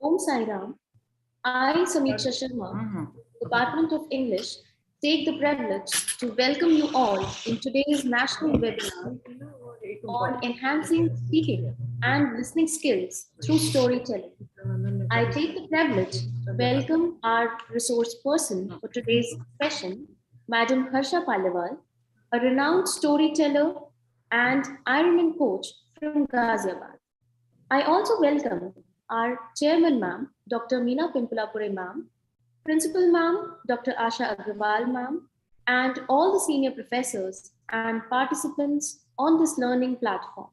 Om Sai Ram. I, Samiksha Sharma, Department of English, take the privilege to welcome you all in today's national webinar on enhancing speaking and listening skills through storytelling. I take the privilege to welcome our resource person for today's session, Madam Harsha Pallewal, a renowned storyteller and Ironman coach from Ghaziabad. I also welcome our chairman ma'am, Dr. Meena Pimpalapure ma'am, principal ma'am, Dr. Asha Agrawal ma'am, and all the senior professors and participants on this learning platform.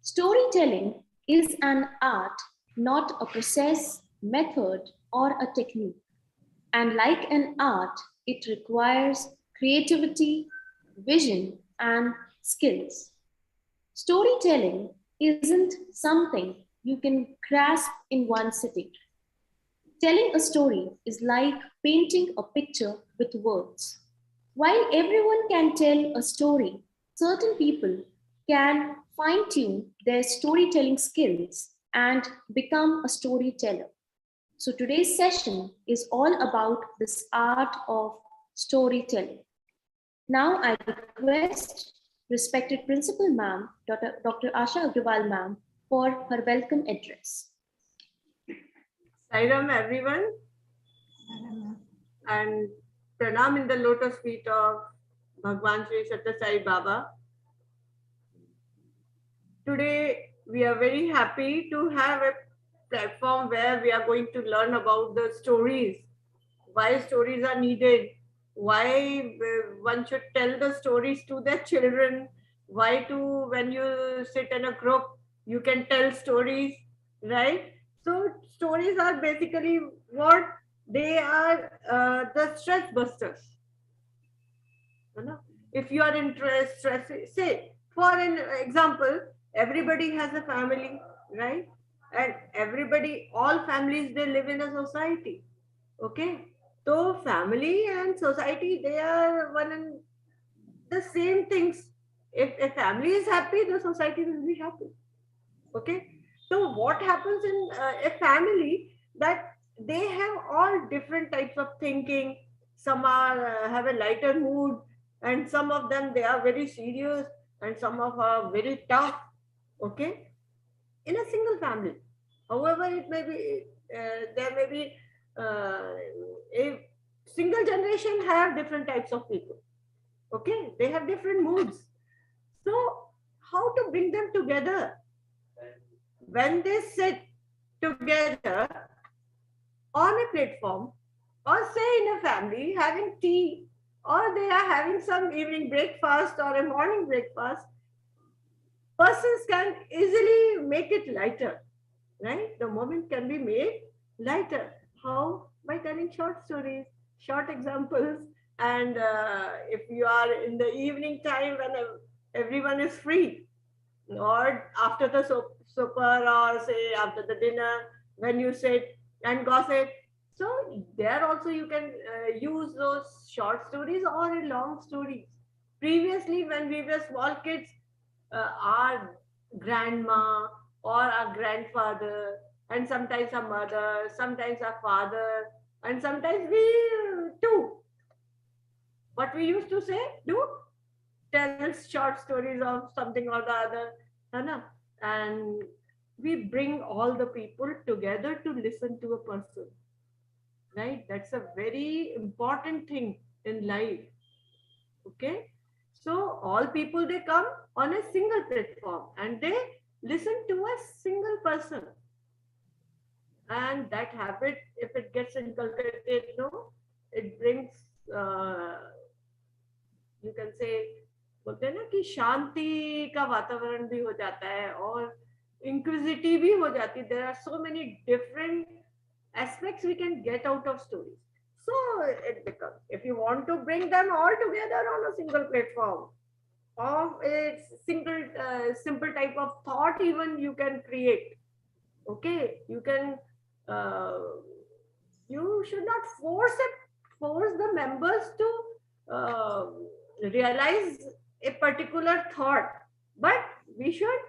Storytelling is an art, not a process, method, or a technique. And like an art, it requires creativity, vision, and skills. Storytelling isn't something you can grasp in one sitting. Telling a story is like painting a picture with words. While everyone can tell a story, certain people can fine tune their storytelling skills and become a storyteller. So today's session is all about this art of storytelling. Now I request respected Principal Ma'am, Dr. Asha Agrawal Ma'am, for her welcome address. Sairam everyone, and pranam in the lotus feet of Bhagwan Sri Sathya Sai Baba. Today we are very happy to have a platform where we are going to learn about the stories, why stories are needed, why one should tell the stories to their children, why to when you sit in a group you can tell stories, right? So stories are basically what they are, the stress busters. If you are interested, say for an example, everybody has a family, right? And everybody, all families, they live in a society. Okay, so family and society, they are one and the same things. If a family is happy, the society will be happy. Okay, so what happens in a family, that they have all different types of thinking. Some are have a lighter mood, and some of them they are very serious, and some of are very tough. Okay, in a single family, however it may be, there may be a single generation have different types of people. Okay, they have different moods. So how to bring them together? When they sit together on a platform, or say in a family having tea, or they are having some evening breakfast or a morning breakfast, persons can easily make it lighter, right? The moment can be made lighter. How? By telling short stories, short examples. And if you are in the evening time when everyone is free, or after the supper, or say after the dinner, when you sit and gossip, so there also you can use those short stories or long stories. Previously, when we were small kids, our grandma or our grandfather, and sometimes our mother, sometimes our father, and sometimes we too, what we used to say, do tell short stories of something or the other, and we bring all the people together to listen to a person, right? That's a very important thing in life. Okay, so all people, they come on a single platform and they listen to a single person, and that habit, if it gets inculcated, it brings, you can say, बोलते हैं ना कि शांति का वातावरण भी हो जाता है और इंक्विजिटी भी हो जाती है. There are so many different aspects we can get out of stories. So it becomes, if you want to bring them all together on a single platform, of a single simple type of thought, even you can create. Okay, you can, you should not force the members to realize a particular thought, but we should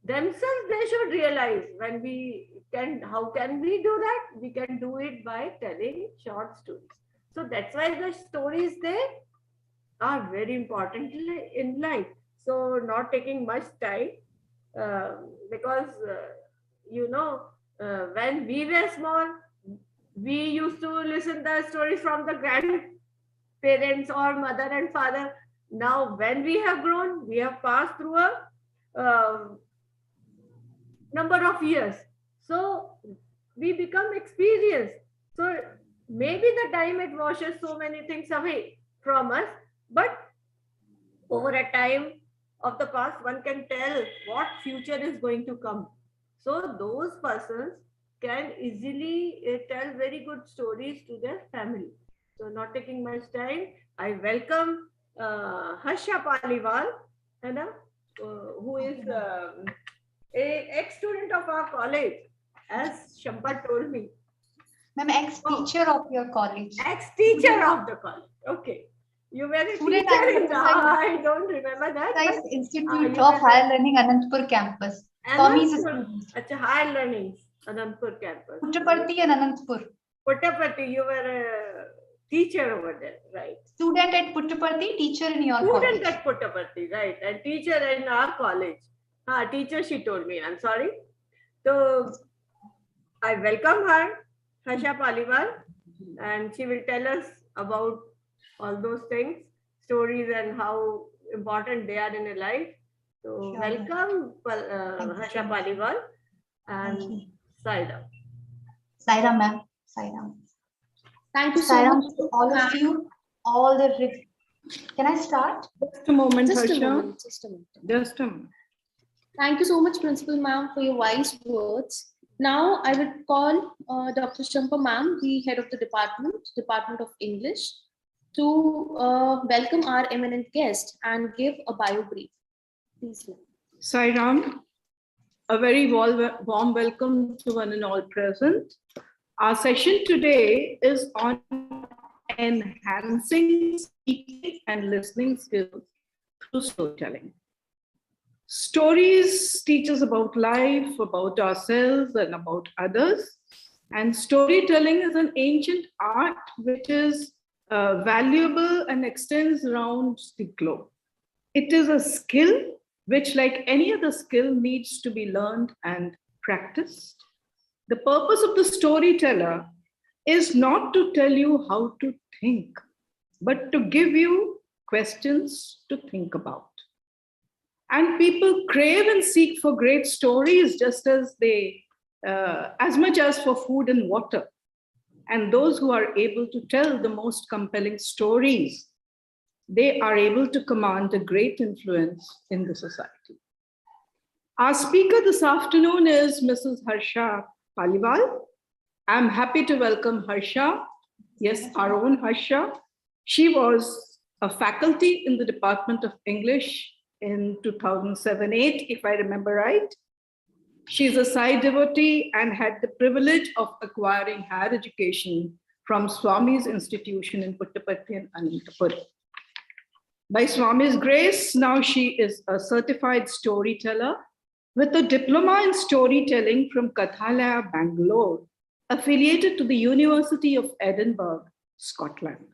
themselves, they should realize when we can, how can we do that? We can do it by telling short stories. So that's why the stories, they are very important in life. So not taking much time, because you know, when we were small, we used to listen the stories from the grandparents or mother and father. Now when we have grown, we have passed through a uh, number of years, so we become experienced. So maybe the time, it washes so many things away from us, but over a time of the past, one can tell what future is going to come. So those persons can easily tell very good stories to their family. So not taking much time, I welcome Harsha Paliwal, you know, who is a ex-student of our college, as Shampa told me. Ma'am, ex-teacher of your college. Ex-teacher of the college. Okay. You were a Student teacher in at the, I don't remember that. Science but, Institute you of were Higher Learning, Anantapur campus. Tommy's Anantapur. student. Acha, higher learnings, Anantapur campus. Puttaparthi and Anantapur. Puttaparthi, you were a teacher over there, right? Student at Puttaparthi, teacher in your Student college. at Puttaparthi, right? And teacher in our college. Teacher, she told me, I'm sorry. So I welcome her, Harsha Paliwal, and she will tell us about all those things, stories, and how important they are in a life. So Sure. welcome, Harsha Paliwal and Saida. Saira, ma'am. Saira. Thank you so Saira, much. to all of you, all the. Can I start? Just a moment, Just a Harsha. moment. Just a moment. Just a moment. Thank you so much, Principal Ma'am, for your wise words. Now I would call Dr. Shampa Ma'am, the head of the Department of English, to welcome our eminent guest and give a bio brief. Please, ma'am. Sairam, a very warm welcome to one and all present. Our session today is on enhancing speaking and listening skills through storytelling. Stories teach us about life, about ourselves, and about others. And storytelling is an ancient art which is valuable and extends around the globe. It is a skill which, like any other skill, needs to be learned and practiced. The purpose of the storyteller is not to tell you how to think, but to give you questions to think about. And people crave and seek for great stories just as as much as for food and water. And those who are able to tell the most compelling stories, they are able to command a great influence in the society. Our speaker this afternoon is Mrs. Harsha Paliwal. I'm happy to welcome Harsha. Yes, our own Harsha. She was a faculty in the Department of English in 2007-8, if I remember right. She's a Sai devotee and had the privilege of acquiring higher education from Swami's institution in Puttaparthi and Anantapur. By Swami's grace, now she is a certified storyteller with a diploma in storytelling from Kathalaya, Bangalore, affiliated to the University of Edinburgh, Scotland.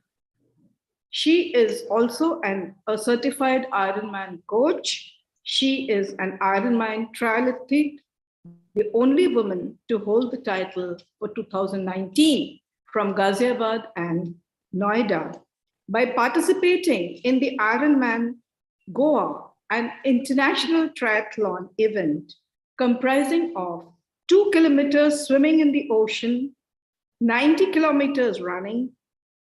She is also a certified Ironman coach. She is an Ironman triathlete, the only woman to hold the title for 2019 from Ghaziabad and Noida by participating in the Ironman Goa, an international triathlon event comprising of 2 kilometers swimming in the ocean, 90 kilometers running,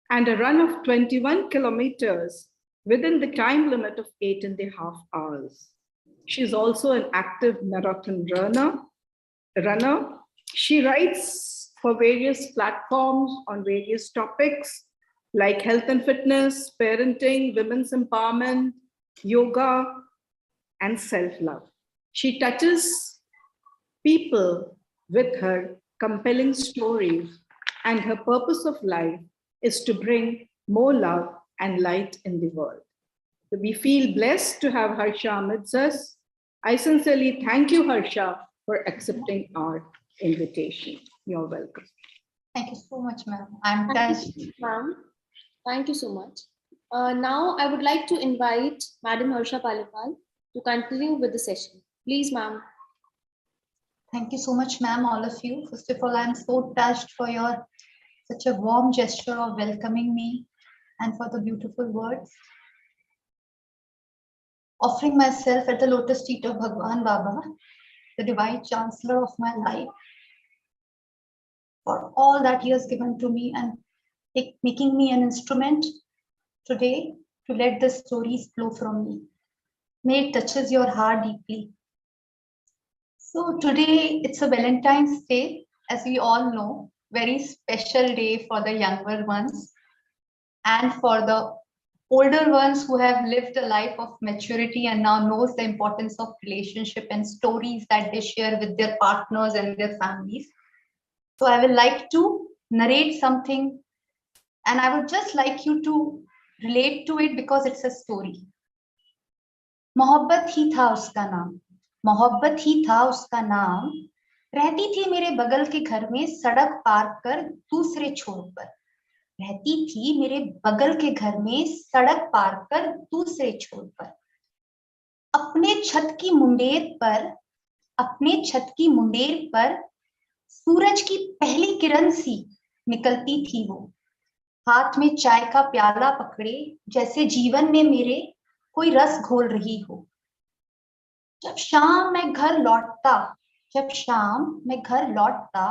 and a run of 21 kilometers within the time limit of 8.5 hours. She's also an active marathon runner. She writes for various platforms on various topics like health and fitness, parenting, women's empowerment, yoga, and self-love. She touches people with her compelling stories, and her purpose of life is to bring more love and light in the world. So we feel blessed to have Harsha amidst us. I sincerely thank you, Harsha, for accepting our invitation. You're welcome. Thank you so much, ma'am. I'm Thank touched. you, ma'am. Thank you so much. Now I would like to invite Madam Harsha Palipal to continue with the session. Please, ma'am. Thank you so much, ma'am, all of you. First of all, I'm so touched for your such a warm gesture of welcoming me and for the beautiful words. Offering myself at the lotus feet of Bhagwan Baba, the divine chancellor of my life, for all that he has given to me and making me an instrument today to let the stories flow from me. May it touches your heart deeply. So today it's a Valentine's Day, as we all know, very special day for the younger ones and for the older ones who have lived a life of maturity and now knows the importance of relationship and stories that they share with their partners and their families. So I would like to narrate something and I would just like you to relate to it because it's a story. मोहब्बत ही था उसका नाम, मोहब्बत ही था उसका नाम, रहती थी मेरे बगल के घर में सड़क पार कर दूसरे छोर पर, रहती थी मेरे बगल के घर में सड़क पार कर दूसरे छोर पर, अपने छत की मुंडेर पर, अपने छत की मुंडेर पर सूरज की पहली किरण सी निकलती थी वो, हाथ में चाय का प्याला पकड़े जैसे जीवन में मेरे कोई रस घोल रही हो। जब शाम मैं घर लौटता, जब शाम मैं घर लौटता,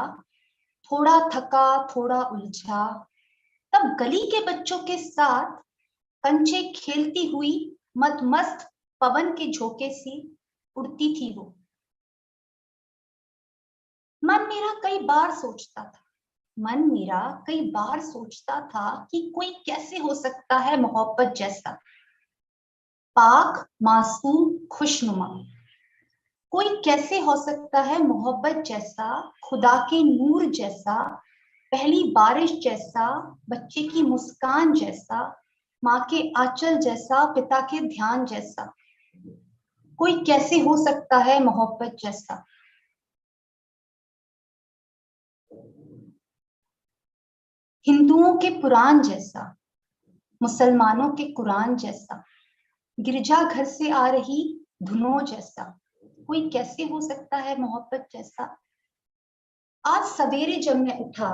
थोड़ा थका थोड़ा उलझा, तब गली के बच्चों के साथ कंचे खेलती हुई मदमस्त पवन के झोंके से उड़ती थी वो। मन मेरा कई बार सोचता था, मन मेरा कई बार सोचता था कि कोई कैसे हो सकता है मोहब्बत जैसा, पाक मासूम खुशनुमा, कोई कैसे हो सकता है मोहब्बत जैसा, खुदा के नूर जैसा, पहली बारिश जैसा, बच्चे की मुस्कान जैसा, माँ के आंचल जैसा, पिता के ध्यान जैसा, कोई कैसे हो सकता है मोहब्बत जैसा। हिंदुओं के पुराण जैसा, मुसलमानों के कुरान जैसा, गिरजा घर से आ रही धुनों जैसा, कोई कैसे हो सकता है मोहब्बत जैसा। आज सवेरे जब मैं उठा,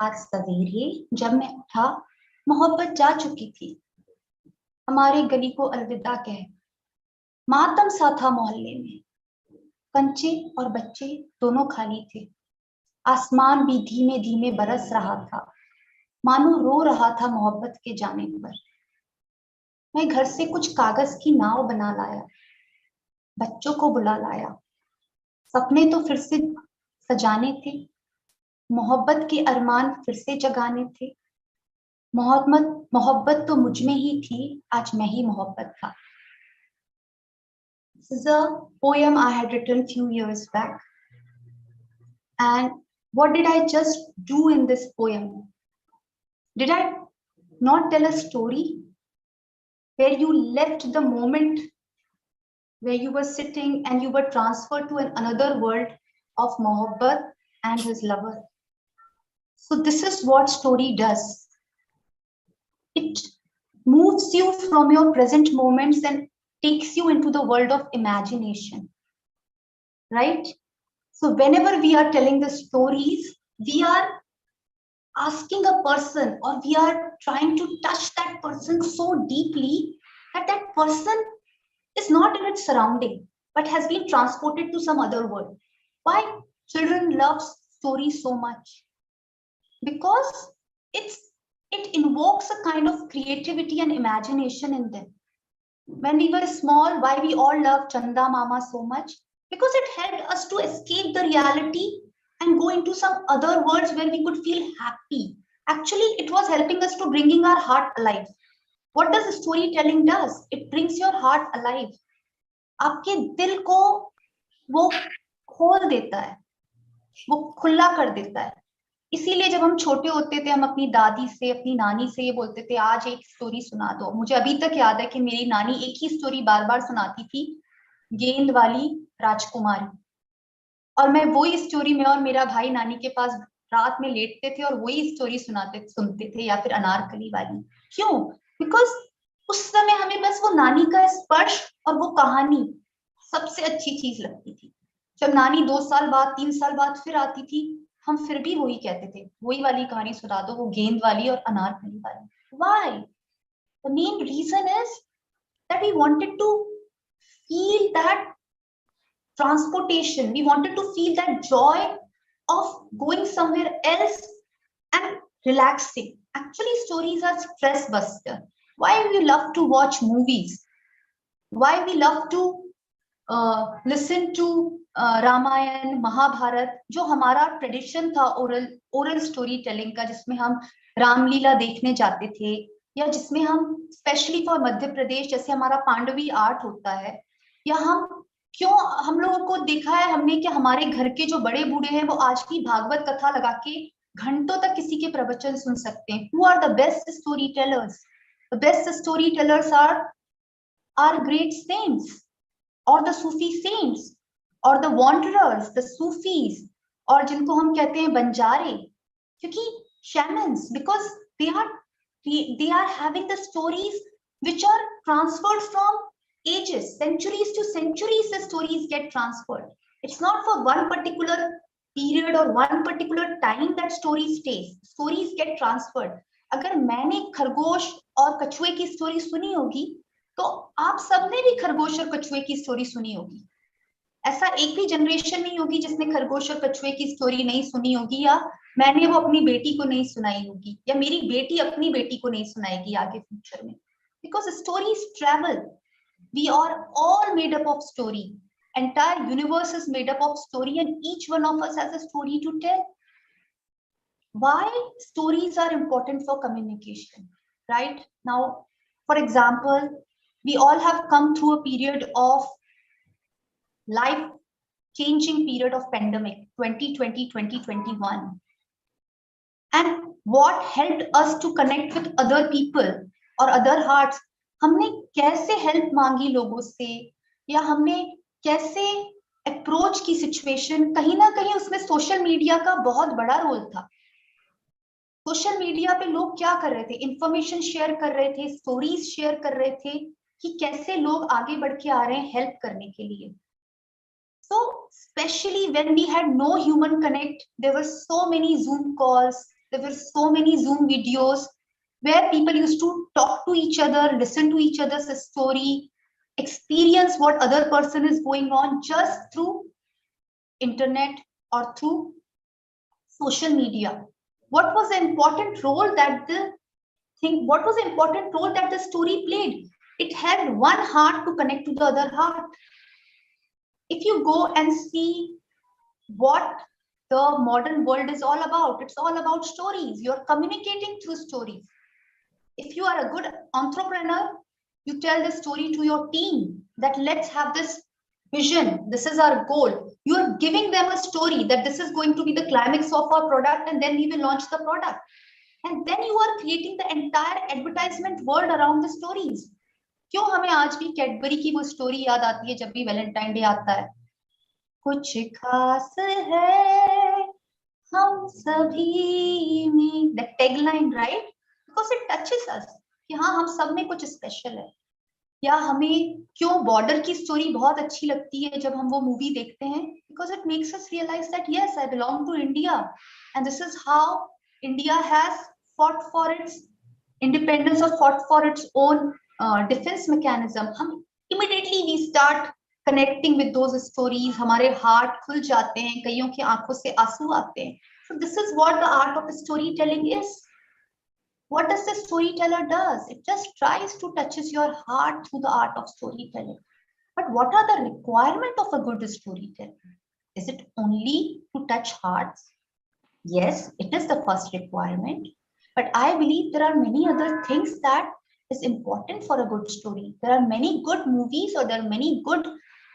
आज सवेरे जब मैं उठा, मोहब्बत जा चुकी थी, हमारे गली को अलविदा कह, मातम सा था मोहल्ले में, कंचे और बच्चे दोनों खाली थे, आसमान भी धीमे धीमे बरस रहा था, मानो रो रहा था मोहब्बत के जाने पर। मैं घर से कुछ कागज की नाव बना लाया, बच्चों को बुला लाया, सपने तो फिर से सजाने थे, मोहब्बत के अरमान फिर से जगाने थे, मोहब्बत तो मुझ में ही थी, आज मैं ही मोहब्बत था। This is a poem I had written few years back. And what did I just do in this poem? Did I not tell a story where you left the moment where you were sitting and you were transferred to another world of Mohabbat and his lover? So this is what story does. It moves you from your present moments and takes you into the world of imagination, right? So whenever we are telling the stories, we are asking a person or we are trying to touch that person so deeply that that person is not in its surrounding but has been transported to some other world. Why children love stories so much? Because it invokes a kind of creativity and imagination in them. When we were small, why we all loved Chanda Mama so much? Because it helped us to escape the reality and go into some other worlds where we could feel happy. Actually, it was helping us to bringing our heart alive. What does storytelling does? It brings your heart alive. आपके दिल को वो खोल देता है, वो खुला कर देता है। इसीलिए जब हम छोटे होते थे, हम अपनी दादी से, अपनी नानी से ये बोलते थे, आज एक स्टोरी सुना दो। मुझे अभी तक याद है कि मेरी नानी एक ही स्टोरी बार बार सुनाती थी, गेंद वाली राजकुमारी, और मैं वही स्टोरी में और मेरा भाई नानी के पास रात में लेटते थे और वही स्टोरी सुनते थे, या फिर अनारकली वाली। क्यों? बिकॉज उस समय हमें बस वो नानी का स्पर्श और वो कहानी सबसे अच्छी चीज लगती थी। जब नानी 2 साल बाद 3 साल बाद फिर आती थी, हम फिर भी वही कहते थे, वही वाली कहानी सुना दो, वो गेंद वाली और अनारकली वाली। Why? The main reason is that we wanted to feel that transportation. We wanted to feel that joy of going somewhere else and relaxing. Actually, stories are stress buster. Why we love to watch movies? Why we love to listen to Ramayan, Mahabharat, जो हमारा tradition था oral story telling का, जिसमें हम रामलीला देखने जाते थे, या जिसमें हम स्पेशली फॉर मध्य प्रदेश जैसे हमारा पांडवी आर्ट होता है, या हम लोगों को देखा है हमने कि हमारे घर के जो बड़े बूढ़े हैं वो आज की भागवत कथा लगा के घंटों तक किसी के प्रवचन सुन सकते हैं। Who are the best storytellers? The best storytellers are great saints, or the Sufi saints, or the wanderers, the Sufis, और जिनको हम कहते हैं बंजारे, क्योंकि shamans, because they are having the stories which are transferred from ages, centuries to centuries. The stories get transferred. It's not for one particular period or one particular time that story stays. Stories get transferred. अगर मैंने खरगोश और कछुए की story सुनी होगी, तो आप सबने भी खरगोश और कछुए की स्टोरी सुनी होगी। ऐसा एक भी जनरेशन नहीं होगी जिसने खरगोश और कछुए की स्टोरी नहीं सुनी होगी, या मैंने वो अपनी बेटी को नहीं सुनाई होगी, या मेरी बेटी अपनी बेटी को नहीं सुनाएगी आगे फ्यूचर में। Because stories travel. We are all made up of story. Entire universe is made up of story, and each one of us has a story to tell. Why stories are important for communication, right? Now, for example, we all have come through a period of life-changing period of pandemic, 2020, 2021. And what helped us to connect with other people or other hearts? हमने कैसे help मांगी लोगों से, या हमने कैसे approach की situation, कहीं ना कहीं उसमें सोशल मीडिया का बहुत बड़ा रोल था। सोशल मीडिया पे लोग क्या कर रहे थे? इंफॉर्मेशन शेयर कर रहे थे, स्टोरीज शेयर कर रहे थे कि कैसे लोग आगे बढ़ के आ रहे हैं हेल्प करने के लिए। So especially when we had no human connect, there were so many Zoom calls, there were so many Zoom videos where people used to talk to each other, listen to each other's story, experience what other person is going on just through internet or through social media. What was the important role that the story played? It had one heart to connect to the other heart. If you go and see what the modern world is all about, it's all about stories. You're communicating through stories. If you are a good entrepreneur, you tell the story to your team that let's have this vision, this is our goal. You are giving them a story that this is going to be the climax of our product, and then we will launch the product. And then you are creating the entire advertisement world around the stories. क्यों हमें आज भी Cadbury की वो story याद आती है जब भी वैलेंटाइन डे आता है? कुछ खास है हम सभी में, the tagline, right? Because it touches us कि हाँ हम सब में कुछ स्पेशल है। या हमें क्यों बॉर्डर की स्टोरी बहुत अच्छी लगती है जब हम वो मूवी देखते हैं? Because it makes us realize that yes, I belong to India, and this is how India has fought for its independence or fought for its own defense mechanism. हम immediately we start connecting with those stories. हमारे heart खुल जाते हैं, कईयों की आंखों से आंसू आते हैं. So this is what the art of storytelling is. What does the storyteller does? It just tries to touches your heart through the art of storytelling. But what are the requirements of a good storyteller? Is it only to touch hearts? Yes, it is the first requirement. But I believe there are many other things that is important for a good story. There are many good movies, or there are many good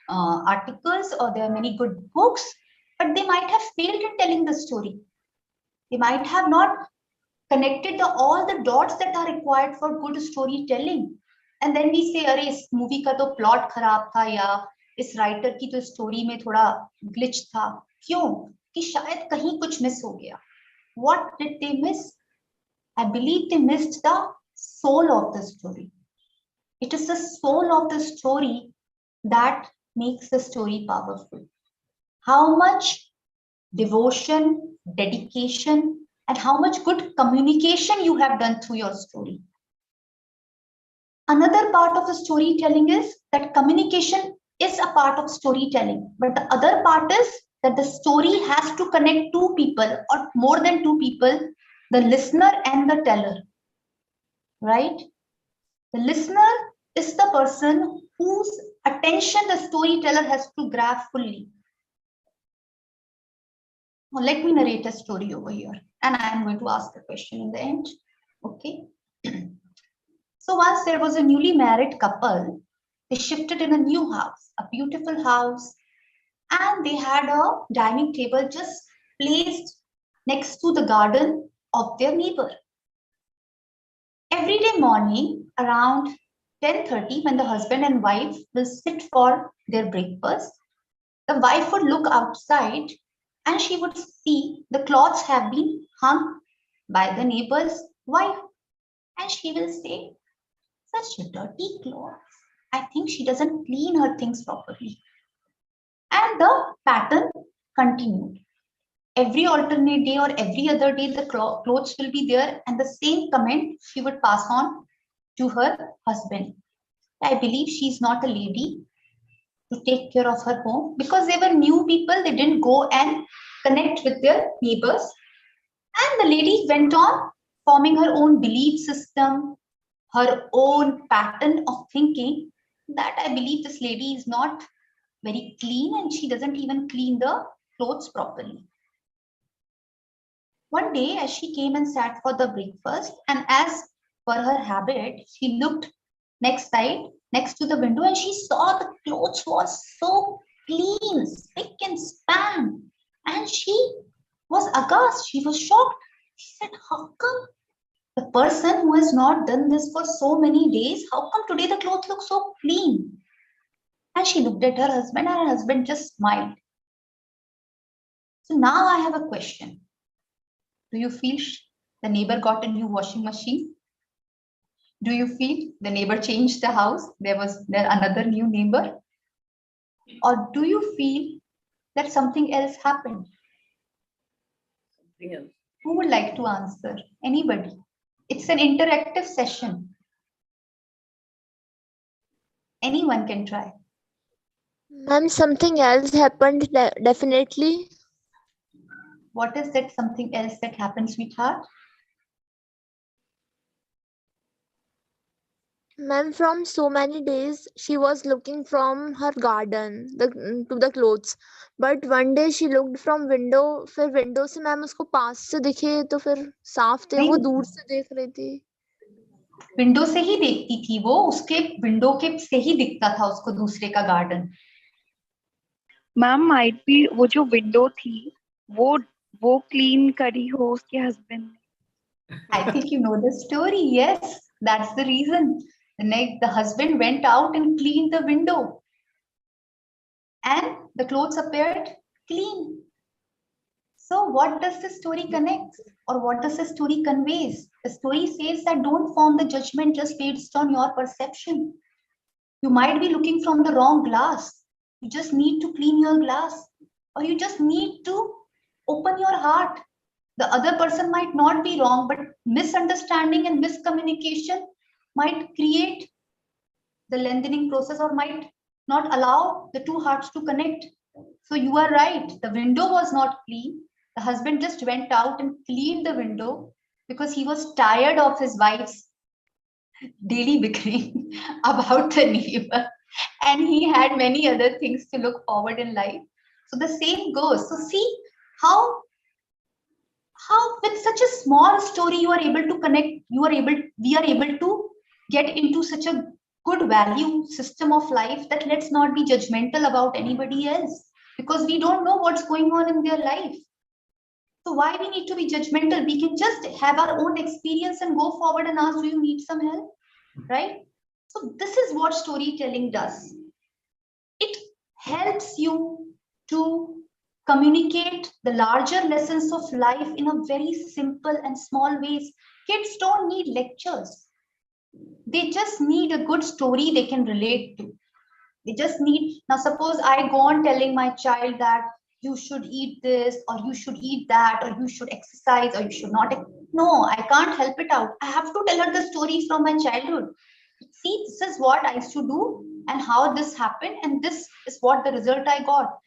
articles, or there are many good books, but they might have failed in telling the story. They might have not connected all the dots that are required for good storytelling. And then we say, अरे इस movie का तो plot खराब था, या इस writer की तो स्टोरी में थोड़ा ग्लिच था. क्यों? कि शायद कहीं कुछ मिस हो गया. What did they miss? I believe they missed the soul of the story. It is the soul of the story that makes the story powerful. How much devotion, dedication, and how much good communication you have done through your story. Another part of the storytelling is that communication is a part of storytelling, but the other part is that the story has to connect two people or more than two people, the listener and the teller, right? The listener is the person whose attention the storyteller has to grab fully. Now, let me narrate a story over here, and I am going to ask the question in the end. Okay. So once there was a newly married couple. They shifted in a new house, a beautiful house, and they had a dining table just placed next to the garden of their neighbor. Every day morning around 10:30, when the husband and wife will sit for their breakfast, the wife would look outside and she would see the clothes have been hung by the neighbor's wife. And she will say, such a dirty clothes. I think she doesn't clean her things properly. And the pattern continued. Every alternate day or every other day, the clothes will be there, and the same comment she would pass on to her husband. I believe she's not a lady to take care of her home, because they were new people. They didn't go and connect with their neighbors. And the lady went on forming her own belief system, her own pattern of thinking, that I believe this lady is not very clean and she doesn't even clean the clothes properly. One day, as she came and sat for the breakfast, and as per her habit, she looked next to the window, and she saw the clothes was so clean, spick and span, and she was aghast. She was shocked. She said, how come the person who has not done this for so many days, how come today the clothes look so clean? And she looked at her husband, and her husband just smiled. So now I have a question. Do you feel the neighbor got a new washing machine? Do you feel the neighbor changed the house? There another new neighbor? Or do you feel that something else happened? Something else. Who would like to answer? Anybody? It's an interactive session. Anyone can try. Ma'am, something else happened, definitely. What is that something else that happened, sweetheart? Ma'am, from so many days, she was looking from her garden to the clothes. But one day she looked from window, फिर window से ma'am उसको पास से दिखे तो फिर साफ थे, वो दूर से देख रही थी. विंडो से ही देखती थी वो, उसके विंडो के से ही दिखता था उसको दूसरे का गार्डन. मैम माइट बी वो जो विंडो थी वो क्लीन करी हो उसके हस्बैंड ने. I think you know the story. Yes, that's the reason. The husband went out and cleaned the window, and the clothes appeared clean. So what does the story connect, or what does the story conveys? The story says that don't form the judgment just based on your perception. You might be looking from the wrong glass. You just need to clean your glass, or you just need to open your heart. The other person might not be wrong, but misunderstanding and miscommunication might create the lengthening process or might not allow the two hearts to connect. So you are right. The window was not clean. The husband just went out and cleaned the window because he was tired of his wife's daily bickering about the neighbor. And he had many other things to look forward in life. So the same goes. So see how with such a small story you are able to connect, we are able to get into such a good value system of life that let's not be judgmental about anybody else, because we don't know what's going on in their life. So why we need to be judgmental? We can just have our own experience and go forward and ask, do you need some help? Right? So this is what storytelling does. It helps you to communicate the larger lessons of life in a very simple and small ways. Kids don't need lectures. They just need a good story they can relate to. They just need, now suppose I go on telling my child that you should eat this, or you should eat that, or you should exercise, or you should not. No, I can't help it out. I have to tell her the stories from my childhood. See, this is what I used to do and how this happened, and this is what the result I got.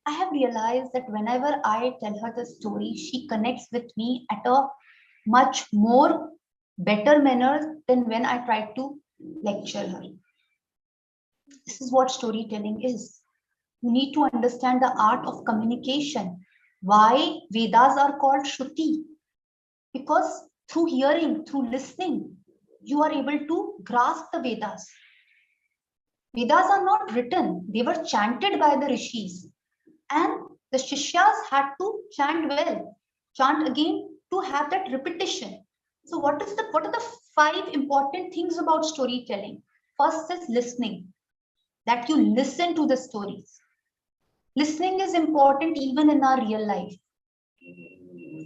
I have realized that whenever I tell her the story, she connects with me at a much more better manner than when I try to lecture her. This is what storytelling is. You need to understand the art of communication. Why Vedas are called Shruti? Because through hearing, through listening, you are able to grasp the Vedas. Vedas are not written, they were chanted by the rishis. And the Shishyas had to chant well, chant again to have that repetition. So what are the 5 important things about storytelling? First is listening, that you listen to the stories. Listening is important even in our real life.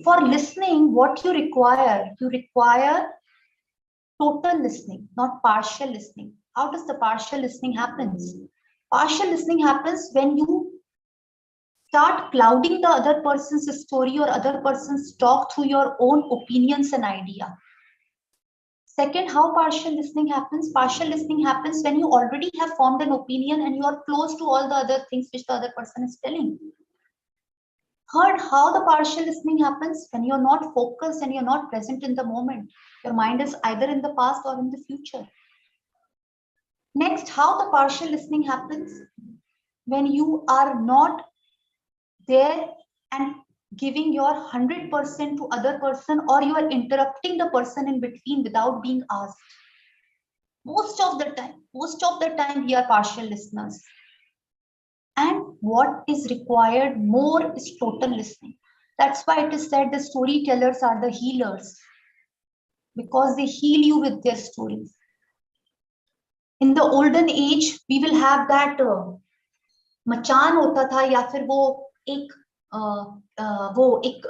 For listening, what you require total listening, not partial listening. How does the partial listening happens? Partial listening happens when you start clouding the other person's story or other person's talk through your own opinions and idea. Second, how partial listening happens? Partial listening happens when you already have formed an opinion and you are close to all the other things which the other person is telling. Third, how the partial listening happens? When you're not focused and you're not present in the moment. Your mind is either in the past or in the future. Next, how the partial listening happens? When you are not there and giving your 100% to other person, or you are interrupting the person in between without being asked. Most of the time we are partial listeners. And what is required more is total listening. That's why it is said the storytellers are the healers, because they heal you with their stories. In the olden age, we will have that machan hota tha, या फिर वो एक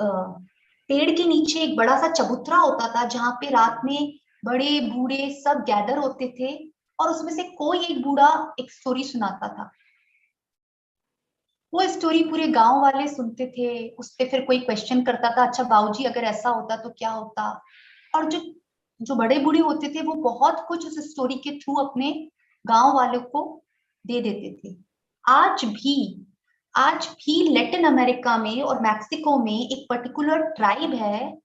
पेड़ के नीचे एक बड़ा सा चबूतरा होता था, जहां पे रात में बड़े बूढ़े सब गैदर होते थे, और उसमें से कोई एक बूढ़ा एक स्टोरी सुनाता था. वो स्टोरी पूरे गांव वाले सुनते थे, उस पे फिर कोई क्वेश्चन करता था, अच्छा बाबूजी अगर ऐसा होता तो क्या होता. और जो बड़े बूढ़े होते थे वो बहुत कुछ उस स्टोरी के थ्रू अपने गांव वालों को दे देते थे. आज भी लैटिन अमेरिका में और मैक्सिको में एक पर्टिकुलर ट्राइब है,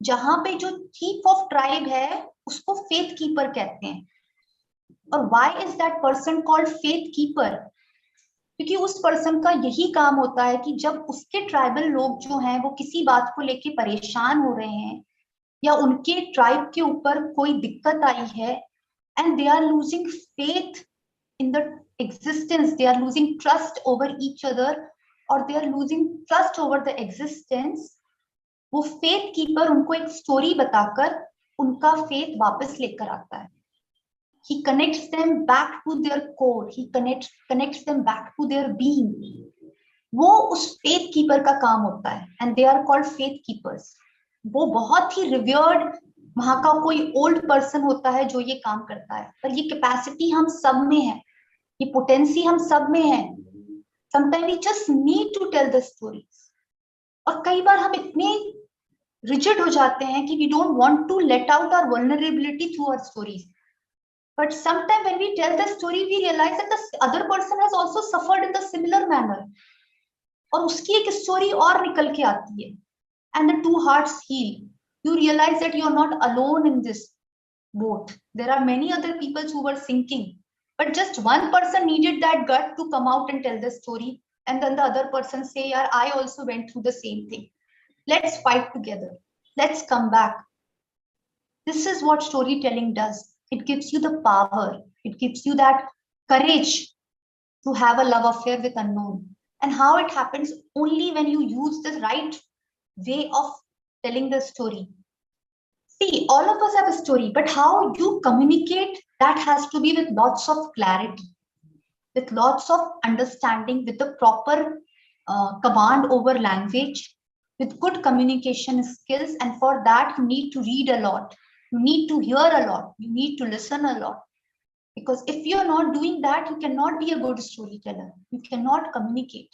जहां पे जो चीफ ऑफ ट्राइब है उसको फेथ कीपर कहते हैं. और why is that person called faith keeper? क्योंकि उस पर्सन का यही काम होता है कि जब उसके ट्राइबल लोग जो हैं वो किसी बात को लेके परेशान हो रहे हैं, या उनके ट्राइब के ऊपर कोई दिक्कत आई है, and they are losing faith in the existence, they are losing trust over each other, or they are losing trust over the existence, वो फेथ कीपर उनको एक स्टोरी बताकर उनका फेथ वापस लेकर आता है. He connects them back to their core, he connects them back to their being. वो उस फेथ कीपर का काम होता है, and they are called faith keepers. वो बहुत ही रिवर्ड वहां का कोई ओल्ड पर्सन होता है जो ये काम करता है. पर ये कैपेसिटी हम सब में है, ये पोटेंसी हम सब में है. Sometimes we just need to tell the stories. और कई बार हम इतने rigid हो जाते हैं कि we don't want to let out our vulnerability through our stories. But sometimes when we tell the story, we realize that the other person has also suffered in the similar manner. और उसकी एक story और निकल के आती है. And the two hearts heal. You realize that you are not alone in this boat. There are many other people who were sinking, but just one person needed that gut to come out and tell the story, and then the other person say, "Yeah, I also went through the same thing. Let's fight together. Let's come back." This is what storytelling does. It gives you the power. It gives you that courage to have a love affair with unknown. And how it happens? Only when you use the right way of telling the story. See, all of us have a story, but how you communicate, that has to be with lots of clarity. with lots of understanding, with the proper command over language, with good communication skills. And for that, you need to read a lot. You need to hear a lot. You need to listen a lot. Because if you're not doing that, you cannot be a good storyteller. You cannot communicate.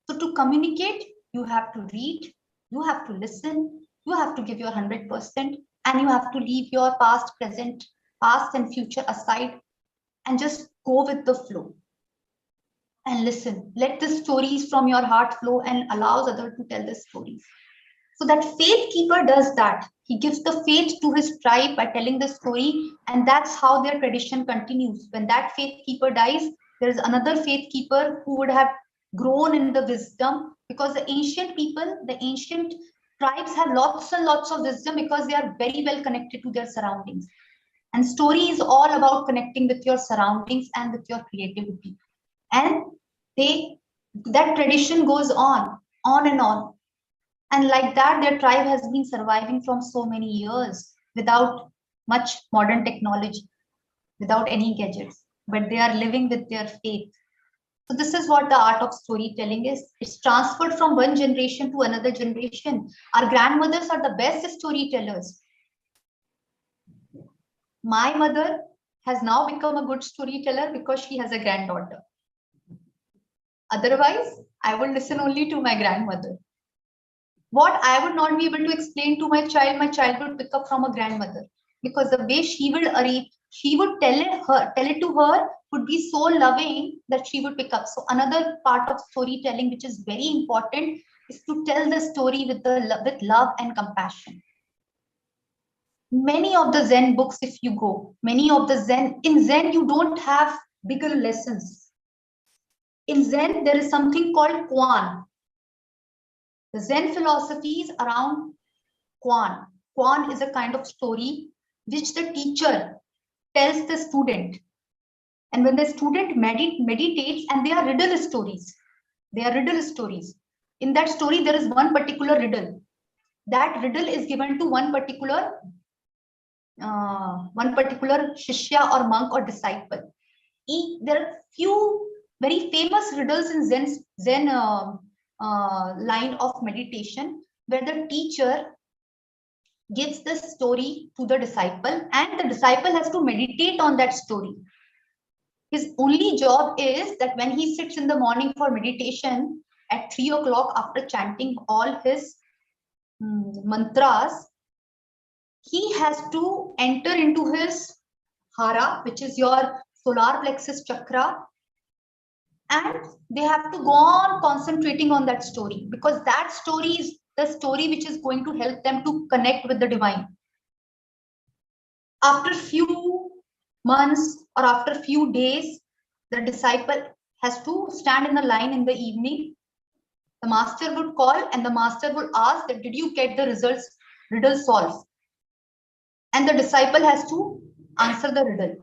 So to communicate, you have to read, you have to listen, you have to give your 100%, and you have to leave your past, present, past and future aside, and just go with the flow. And listen, let the stories from your heart flow and allows others to tell the stories. So that faith keeper does that. He gives the faith to his tribe by telling the story, and that's how their tradition continues. When that faith keeper dies, there is another faith keeper who would have grown in the wisdom, because the ancient people, the ancient tribes have lots and lots of wisdom because they are very well connected to their surroundings. And story is all about connecting with your surroundings and with your creativity. And that tradition goes on and on. And like that, their tribe has been surviving from so many years without much modern technology, without any gadgets, but they are living with their faith. So this is what the art of storytelling is. It's transferred from one generation to another generation. Our grandmothers are the best storytellers. My mother has now become a good storyteller because she has a granddaughter. Otherwise, I would listen only to my grandmother. What I would not be able to explain to my child would pick up from a grandmother, because the way she would tell it to her would be so loving that she would pick up. So another part of storytelling, which is very important, is to tell the story with love and compassion. Many of the Zen books, if you go, in Zen, you don't have bigger lessons. In Zen, there is something called Kuan. The Zen philosophy is around Kuan. Kuan is a kind of story which the teacher tells the student. And when the student meditates, and they are riddle stories. They are riddle stories. In that story, there is one particular riddle. That riddle is given to one particular shishya or monk or disciple. There are few very famous riddles in Zen line of meditation, where the teacher gives the story to the disciple, and the disciple has to meditate on that story. His only job is that when he sits in the morning for meditation at 3 o'clock, after chanting all his mantras, he has to enter into his hara, which is your solar plexus chakra, and they have to go on concentrating on that story, because that story is the story which is going to help them to connect with the divine. After few months or after few days, the disciple has to stand in a line in the evening. The master would call, and the master would ask that, did you get the riddle solved? And the disciple has to answer the riddle.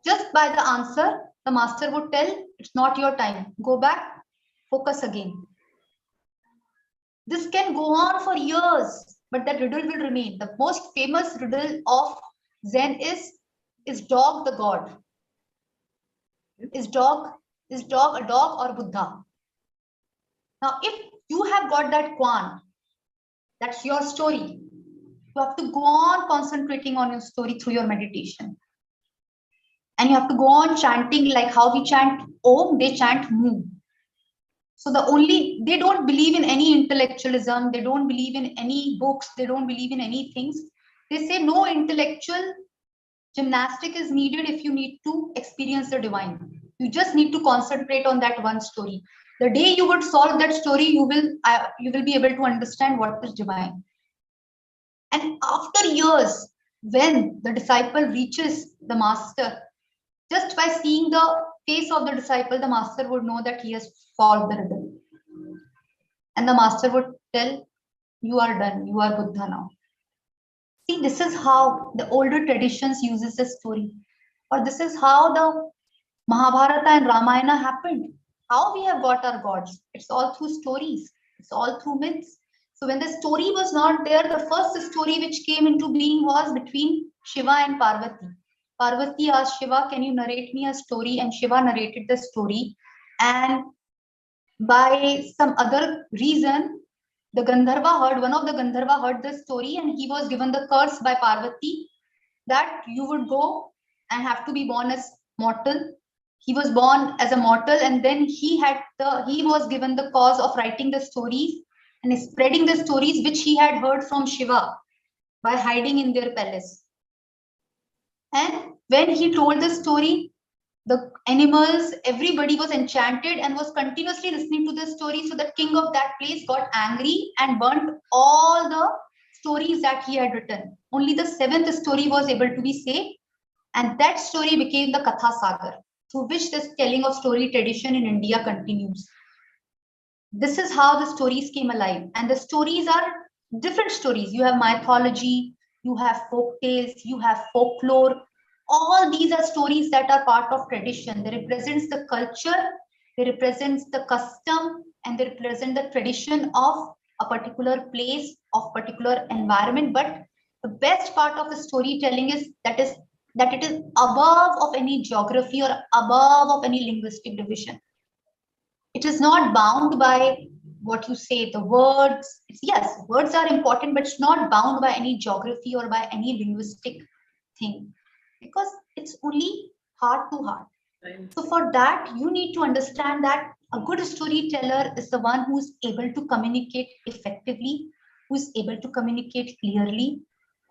Just by the answer, the master would tell, it's not your time. Go back, focus again. This can go on for years, but that riddle will remain. The most famous riddle of Zen is dog the god? Is dog a dog or Buddha? Now, if you have got that Kwan, that's your story. You have to go on concentrating on your story through your meditation. And you have to go on chanting, like how we chant Om, they chant Mu. So they don't believe in any intellectualism, they don't believe in any books, they don't believe in any things. They say no intellectual gymnastic is needed if you need to experience the divine. You just need to concentrate on that one story. The day you would solve that story, you will be able to understand what is divine. And after years, when the disciple reaches the master, just by seeing the face of the disciple, the master would know that he has solved the riddle. And the master would tell, you are done, you are Buddha now. See, this is how the older traditions uses the story. Or this is how the Mahabharata and Ramayana happened. How we have got our gods. It's all through stories. It's all through myths. So when the story was not there, the first story which came into being was between Shiva and Parvati. Parvati asked Shiva, can you narrate me a story? And Shiva narrated the story. And by some other reason, the Gandharva heard, one of the Gandharva heard the story, and he was given the curse by Parvati that you would go and have to be born as mortal. He was born as a mortal, and then he was given the cause of writing the stories and spreading the stories which he had heard from Shiva by hiding in their palace. And when he told the story, the animals, everybody was enchanted and was continuously listening to the story. So the king of that place got angry and burnt all the stories that he had written. Only the 7th story was able to be saved, and that story became the Katha Sagar, through which this telling of story tradition in India continues. This is how the stories came alive, and the stories are different stories. You have mythology, you have folk tales, you have folklore. All these are stories that are part of tradition. They represent the culture, they represent the custom, and they represent the tradition of a particular place, of particular environment. But the best part of the storytelling is that it is above of any geography or above of any linguistic division. It is not bound by what you say, the words. Yes, words are important, but it's not bound by any geography or by any linguistic thing, because it's only heart to heart. So for that, you need to understand that a good storyteller is the one who is able to communicate effectively, who is able to communicate clearly,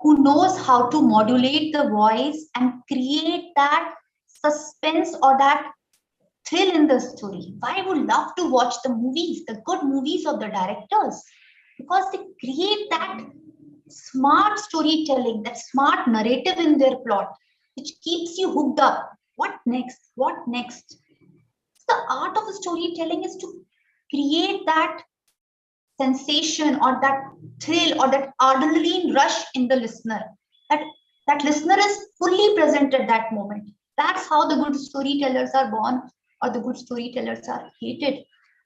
who knows how to modulate the voice and create that suspense or that thrill in the story. I would love to watch the movies, the good movies of the directors, because they create that smart storytelling, that smart narrative in their plot, which keeps you hooked up. What next? What next? The art of storytelling is to create that sensation or that thrill or that adrenaline rush in the listener. That listener is fully present at that moment. That's how the good storytellers are born, or the good storytellers are created.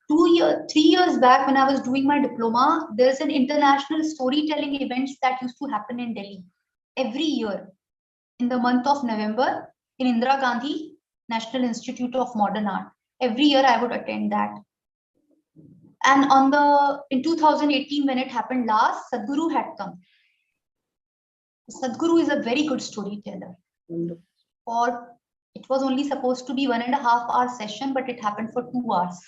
3 years back, when I was doing my diploma, there's an international storytelling event that used to happen in Delhi every year in the month of November in Indira Gandhi National Institute of Modern Art. Every year I would attend that. And in 2018, when it happened last, Sadhguru had come. Sadhguru is a very good storyteller. Or it was only supposed to be 1.5 hour session, but it happened for 2 hours.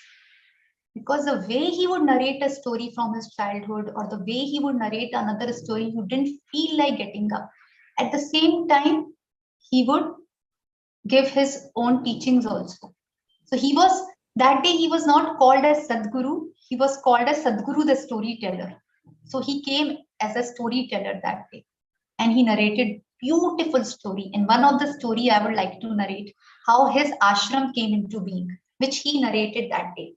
Because the way he would narrate a story from his childhood, or the way he would narrate another story, you didn't feel like getting up. At the same time, he would give his own teachings also. So that day he was not called as Sadhguru, he was called as Sadhguru the storyteller. So he came as a storyteller that day, and he narrated beautiful story. And one of the story I would like to narrate, how his ashram came into being, which he narrated that day.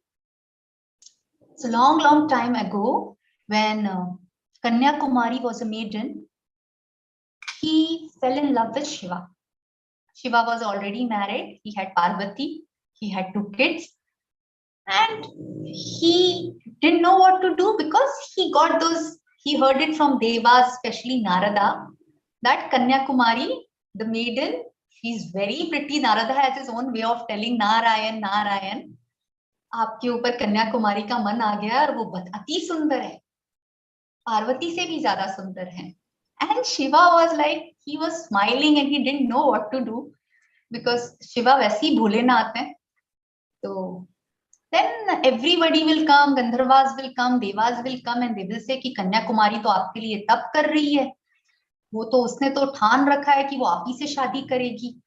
So long time ago, when Kanyakumari was a maiden, he fell in love with Shiva. Shiva was already married. He had Parvati. He had 2 kids. And he didn't know what to do, because he heard it from Devas, especially Narada, that Kanyakumari, the maiden, she's very pretty. Narada has his own way of telling Narayan, Narayan. आपके ऊपर कन्याकुमारी का मन आ गया और वो अति सुंदर है, पार्वती से भी ज्यादा सुंदर है. And Shiva was like, he was smiling and he didn't know what to do, because Shiva वैसे ही भोलेनाथ है. So then everybody will come, Gandharvas will come, Devas will come, and they will say कि कन्याकुमारी तो आपके लिए तप कर रही है, वो तो उसने तो ठान रखा है कि वो आप ही से शादी करेगी.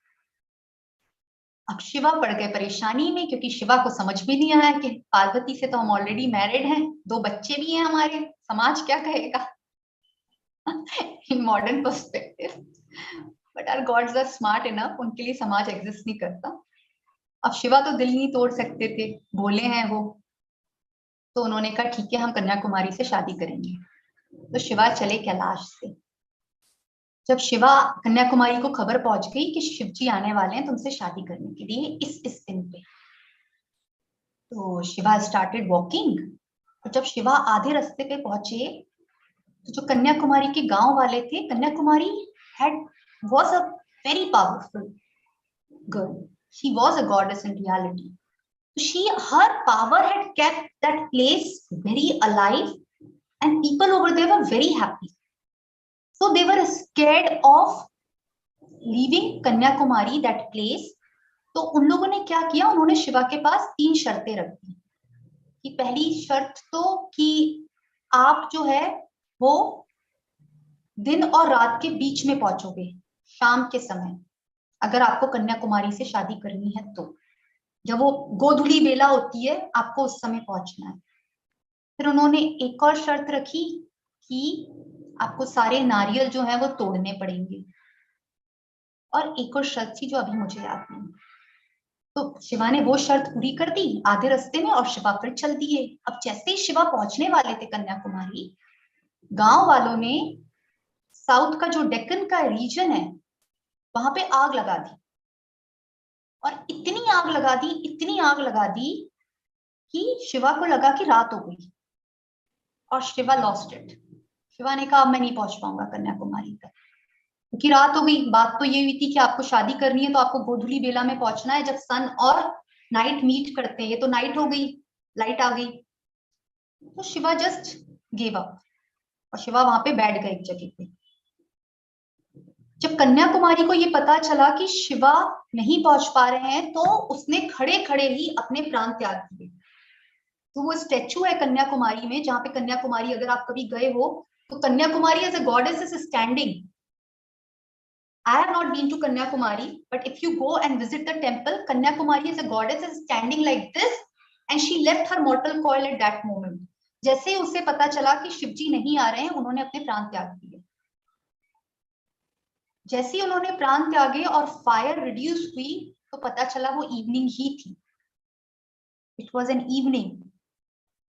अब शिवा पड़ गए परेशानी में, क्योंकि शिवा को समझ भी नहीं आया कि पार्वती से तो हम ऑलरेडी मैरिड हैं, 2 बच्चे भी हैं हमारे, समाज क्या कहेगा in modern perspective. But our gods are smart enough, उनके लिए समाज एग्जिस्ट नहीं करता. अब शिवा तो दिल नहीं तोड़ सकते थे, भोले हैं वो, तो उन्होंने कहा ठीक है, हम कन्याकुमारी से शादी करेंगे. तो शिवा चले कैलाश से. जब शिवा कन्याकुमारी को खबर पहुंच गई कि शिव जी आने वाले हैं तुमसे शादी करने के लिए इस दिन पे, तो शिवा स्टार्टेड वॉकिंग. तो जब शिवा आधे रास्ते पे पहुंचे, तो जो कन्याकुमारी के गांव वाले थे, Kanyakumari was a very powerful girl. She was a goddess in reality. Her power had kept that place very alive, and people over there were very happy. So they were scared of leaving Kanyakumari, that place. तो उन लोगों ने क्या किया, उन्होंने शिवा के पास 3 शर्तें रख दी. कि पहली शर्त तो कि आप जो है वो दिन और रात के बीच में पहुंचोगे, शाम के समय, अगर आपको कन्याकुमारी से शादी करनी है तो. जब वो गोधुली बेला होती है, आपको उस समय पहुंचना है. फिर उन्होंने एक और शर्त रखी कि आपको सारे नारियल जो है वो तोड़ने पड़ेंगे. और एक और शर्त थी जो अभी मुझे याद नहीं. तो शिवा ने वो शर्त पूरी कर दी आधे रास्ते में, और शिवा फिर चल दिए. अब जैसे ही शिवा पहुंचने वाले थे कन्याकुमारी, गांव वालों ने साउथ का जो डेक्कन का रीजन है वहां पे आग लगा दी. और इतनी आग लगा दी, इतनी आग लगा दी कि शिवा को लगा कि रात हो गई, और शिवा लॉस्ट इट. शिवा ने कहा अब मैं नहीं पहुंच पाऊंगा कन्याकुमारी तक, क्योंकि रात हो गई. बात तो ये हुई थी कि आपको शादी करनी है तो आपको गोधुली बेला में पहुंचना है, जब सन और नाइट मीट करते हैं. ये तो नाइट हो गई, लाइट आ गई. तो शिवा जस्ट गिव अप, और शिवा वहां पे बैठ गए एक जगह पे. जब कन्याकुमारी को ये पता चला कि शिवा नहीं पहुंच पा रहे हैं, तो उसने खड़े खड़े ही अपने प्राण त्याग दिए. तो वो स्टैचू है कन्याकुमारी में, जहां पे कन्याकुमारी, अगर आप कभी गए हो तो Kanyakumari as a goddess is standing. I have not been to Kanyakumari, but if you go and visit the temple, Kanyakumari as a goddess is standing like this, and she left her mortal coil at that moment. जैसे ही उसे पता चला कि शिवजी नहीं आ रहे हैं, उन्होंने अपने प्राण त्याग दिए. जैसे ही उन्होंने प्राण त्यागे और फायर रिड्यूस हुई, तो पता चला वो इवनिंग ही थी. It was an evening,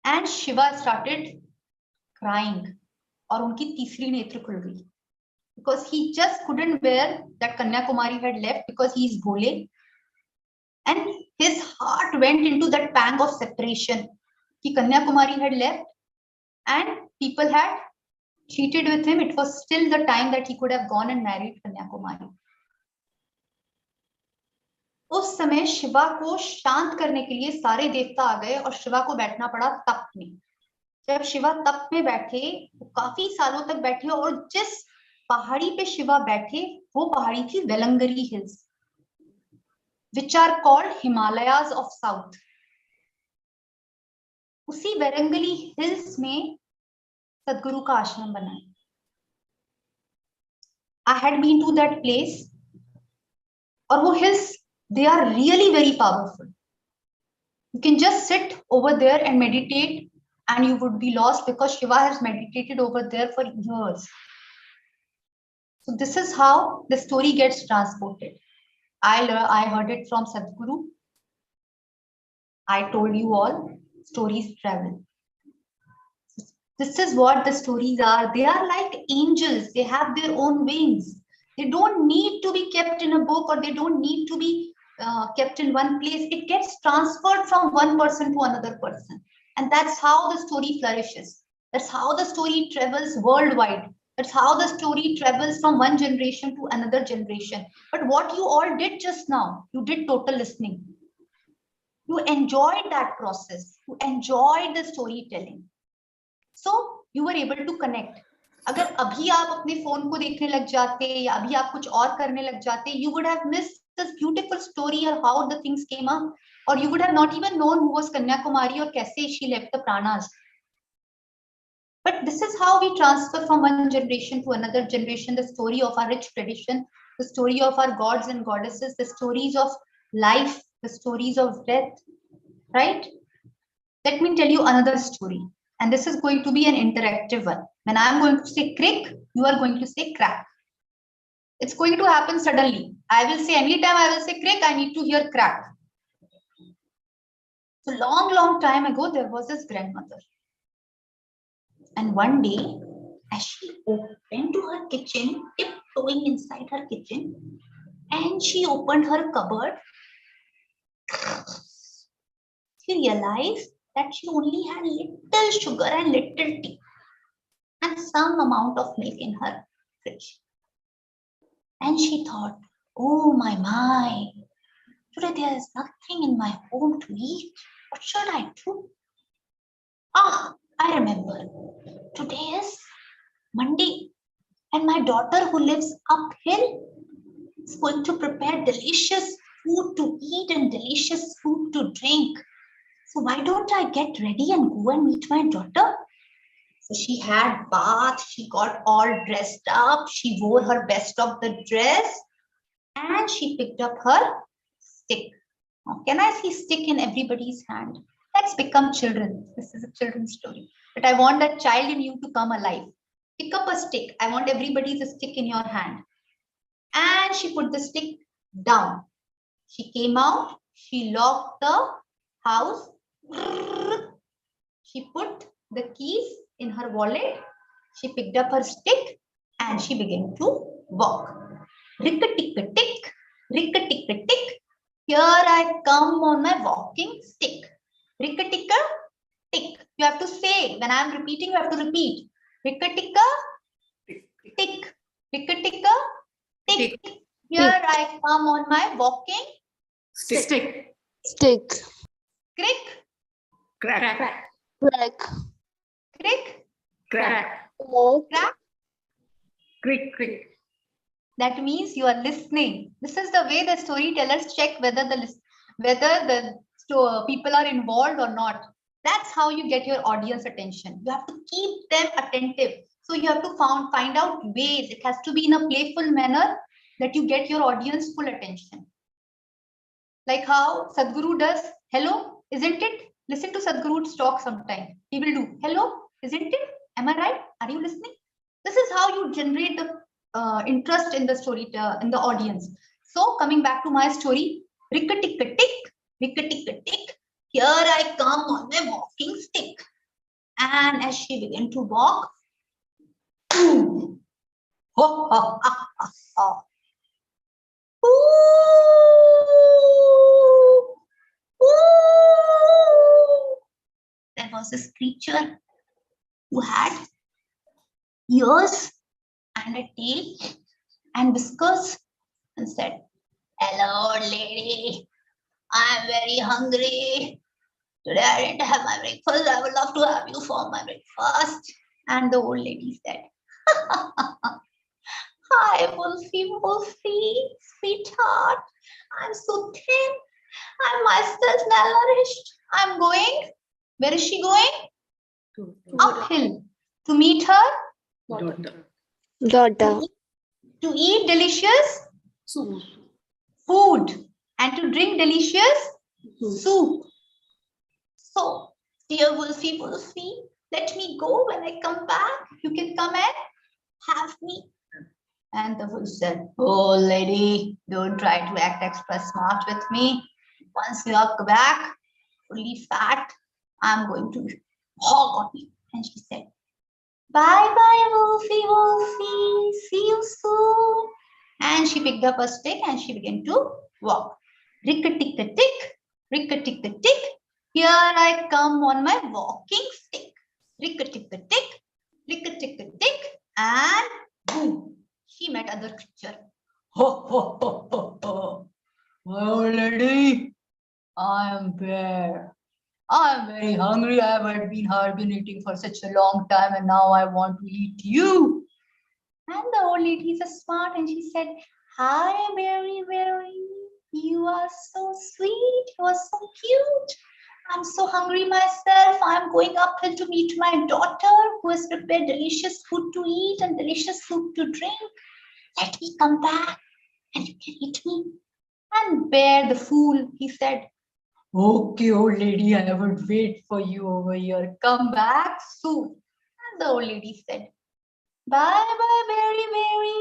and Shiva started crying, और उनकी तीसरी नेत्र खुल गई. Because he just couldn't bear that Kanyakumari had left, because he is Bhole, and his heart went into that pang of separation. Ki Kanyakumari had left and people had cheated with him. It was still the time that he could have gone and married Kanyakumari. उस समय शिवा को शांत करने के लिए सारे देवता आ गए, और शिवा को बैठना पड़ा तप में. जब शिवा तप में बैठे, काफी सालों तक बैठे, और जिस पहाड़ी पे शिवा बैठे वो पहाड़ी थी वेलंगरी hills, which are called Himalayas of South. उसी वेलंगरी हिल्स में सदगुरु का आश्रम बना है. I had been to that place, और वो hills, they are really very powerful. You can just sit over there and meditate, and you would be lost, because Shiva has meditated over there for years. So this is how the story gets transported. I heard it from Sadhguru. I told you all, stories travel. This is what the stories are. They are like angels. They have their own wings. They don't need to be kept in a book, or they don't need to be kept in one place. It gets transferred from one person to another person. And that's how the story flourishes. That's how the story travels worldwide. That's how the story travels from one generation to another generation. But what you all did just now, you did total listening. You enjoyed that process. You enjoyed the storytelling. So you were able to connect. अगर अभी आप अपने phone को देखने लग जाते, या अभी आप कुछ और करने लग जाते, you would have missed this beautiful story, or how the things came up, or you would have not even known who was Kanyakumari, or kaise she left the pranas. But this is how we transfer from one generation to another generation the story of our rich tradition, the story of our gods and goddesses, the stories of life, the stories of death, right? Let me tell you another story. And this is going to be an interactive one. When I am going to say crick, you are going to say crack. It's going to happen suddenly. I will say, anytime I will say crick, I need to hear crack. So long time ago, there was this grandmother. And one day, as she opened to her kitchen, tiptoeing inside her kitchen, and she opened her cupboard, she realized that she only had little sugar and little tea and some amount of milk in her fridge. And she thought, Oh my. Today there is nothing in my home to eat. What should I do? Ah, I remember. Today is Monday and my daughter who lives uphill is going to prepare delicious food to eat and delicious food to drink. So why don't I get ready and go and meet my daughter? So she had bath, she got all dressed up, she wore her best of the dress and she picked up her stick. Now, can I see stick in everybody's hand? Let's become children. This is a children's story. But I want that child in you to come alive. Pick up a stick. I want everybody's stick in your hand. And she put the stick down. She came out. She locked the house. She put the keys in her wallet. She picked up her stick and she began to walk. Rick-a-tick-a-tick, rick-a-tick-a-tick. Here I come on my walking stick. Rick-a-tick-a-tick. You have to say, when I am repeating, you have to repeat. Rick-a-tick-a-tick. Rick-a-tick-a-tick. Here I come on my walking Stick. Stick. crick, Crack. Crack. crick, Crack. crack. Crick. That means you are listening. This is the way the storytellers check whether the people are involved or not. That's how you get your audience attention. You have to keep them attentive. So you have to find out ways. It has to be in a playful manner that you get your audience full attention. Like how Sadhguru does, hello, isn't it? Listen to Sadhguru's talk sometime. He will do, hello, isn't it? Am I right? Are you listening? This is how you generate the interest in the story, in the audience. So coming back to my story, rick-a-tick-a-tick, rick-a-tick-a-tick, here I come on my walking stick. And as she began to walk, boom, ho, ho, ha, ha, ha. Ooh, ooh. There was this creature who had ears and a tail and whiskers and said, hello, old lady. I'm very hungry. Today I didn't have my breakfast. I would love to have you for my breakfast. And the old lady said, hi, Wolfie, sweetheart. I'm so thin. I'm myself malnourished. I'm going. Where is she going? Uphill to meet her Daughter. to eat delicious food and to drink delicious soup. So, dear Wolfie, let me go. When I come back, you can come and have me. And the wolf said, oh, lady, don't try to act extra smart with me. Once you are back, fully fat, I'm going to hog on you. And she said, bye-bye, Wolfie. See you soon. And she picked up a stick and she began to walk. Rick-a-tick-a-tick, rick-a-tick-a-tick. Here I come on my walking stick. Rick-a-tick-a-tick, rick-a-tick-a-tick. And boom, she met other creature. Ho, ho, ho, ho, ho. My old lady, I am bear. I am very hungry. I have been hibernating for such a long time and now I want to eat you. And the old lady is smart and she said, hi, Berry. You are so sweet. You are so cute. I'm so hungry myself. I'm going uphill to meet my daughter who has prepared delicious food to eat and delicious soup to drink. Let me come back and you can eat me. And Bear the fool, he said, okay, old lady, I will wait for you over here. Come back soon. And the old lady said, bye-bye, Berry.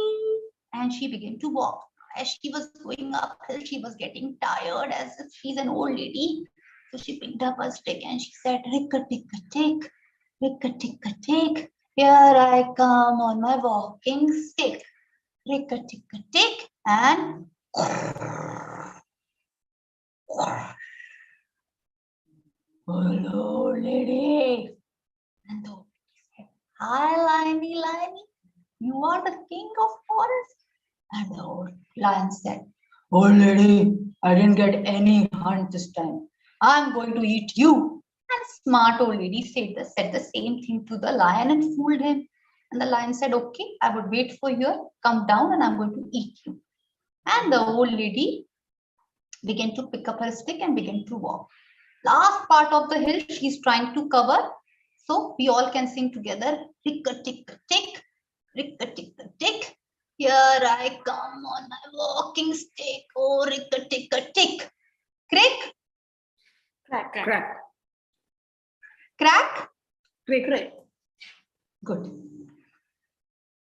And she began to walk. As she was going uphill, she was getting tired as if she's an old lady. So she picked up a stick and she said, rick-a-tick-a-tick, rick-a-tick-a-tick. Here I come on my walking stick. Rick-a-tick-a-tick and hello, lady. And the old lady said, hi, Liney. You are the king of forest. And the old Lion said, "Old lady, I didn't get any hunt this time. I'm going to eat you." And smart old lady said the same thing to the lion and fooled him. And the lion said, "Okay, I would wait for you. Come down and I'm going to eat you." And the old lady began to pick up her stick and began to walk. Last part of the hill she's trying to cover. So we all can sing together. Rick-a-tick-a-tick, rick-a-tick-a-tick. Here I come on my walking stick. Oh, rick-a-tick-a-tick. Crick, Crack. Crack. crack. Crick. Good.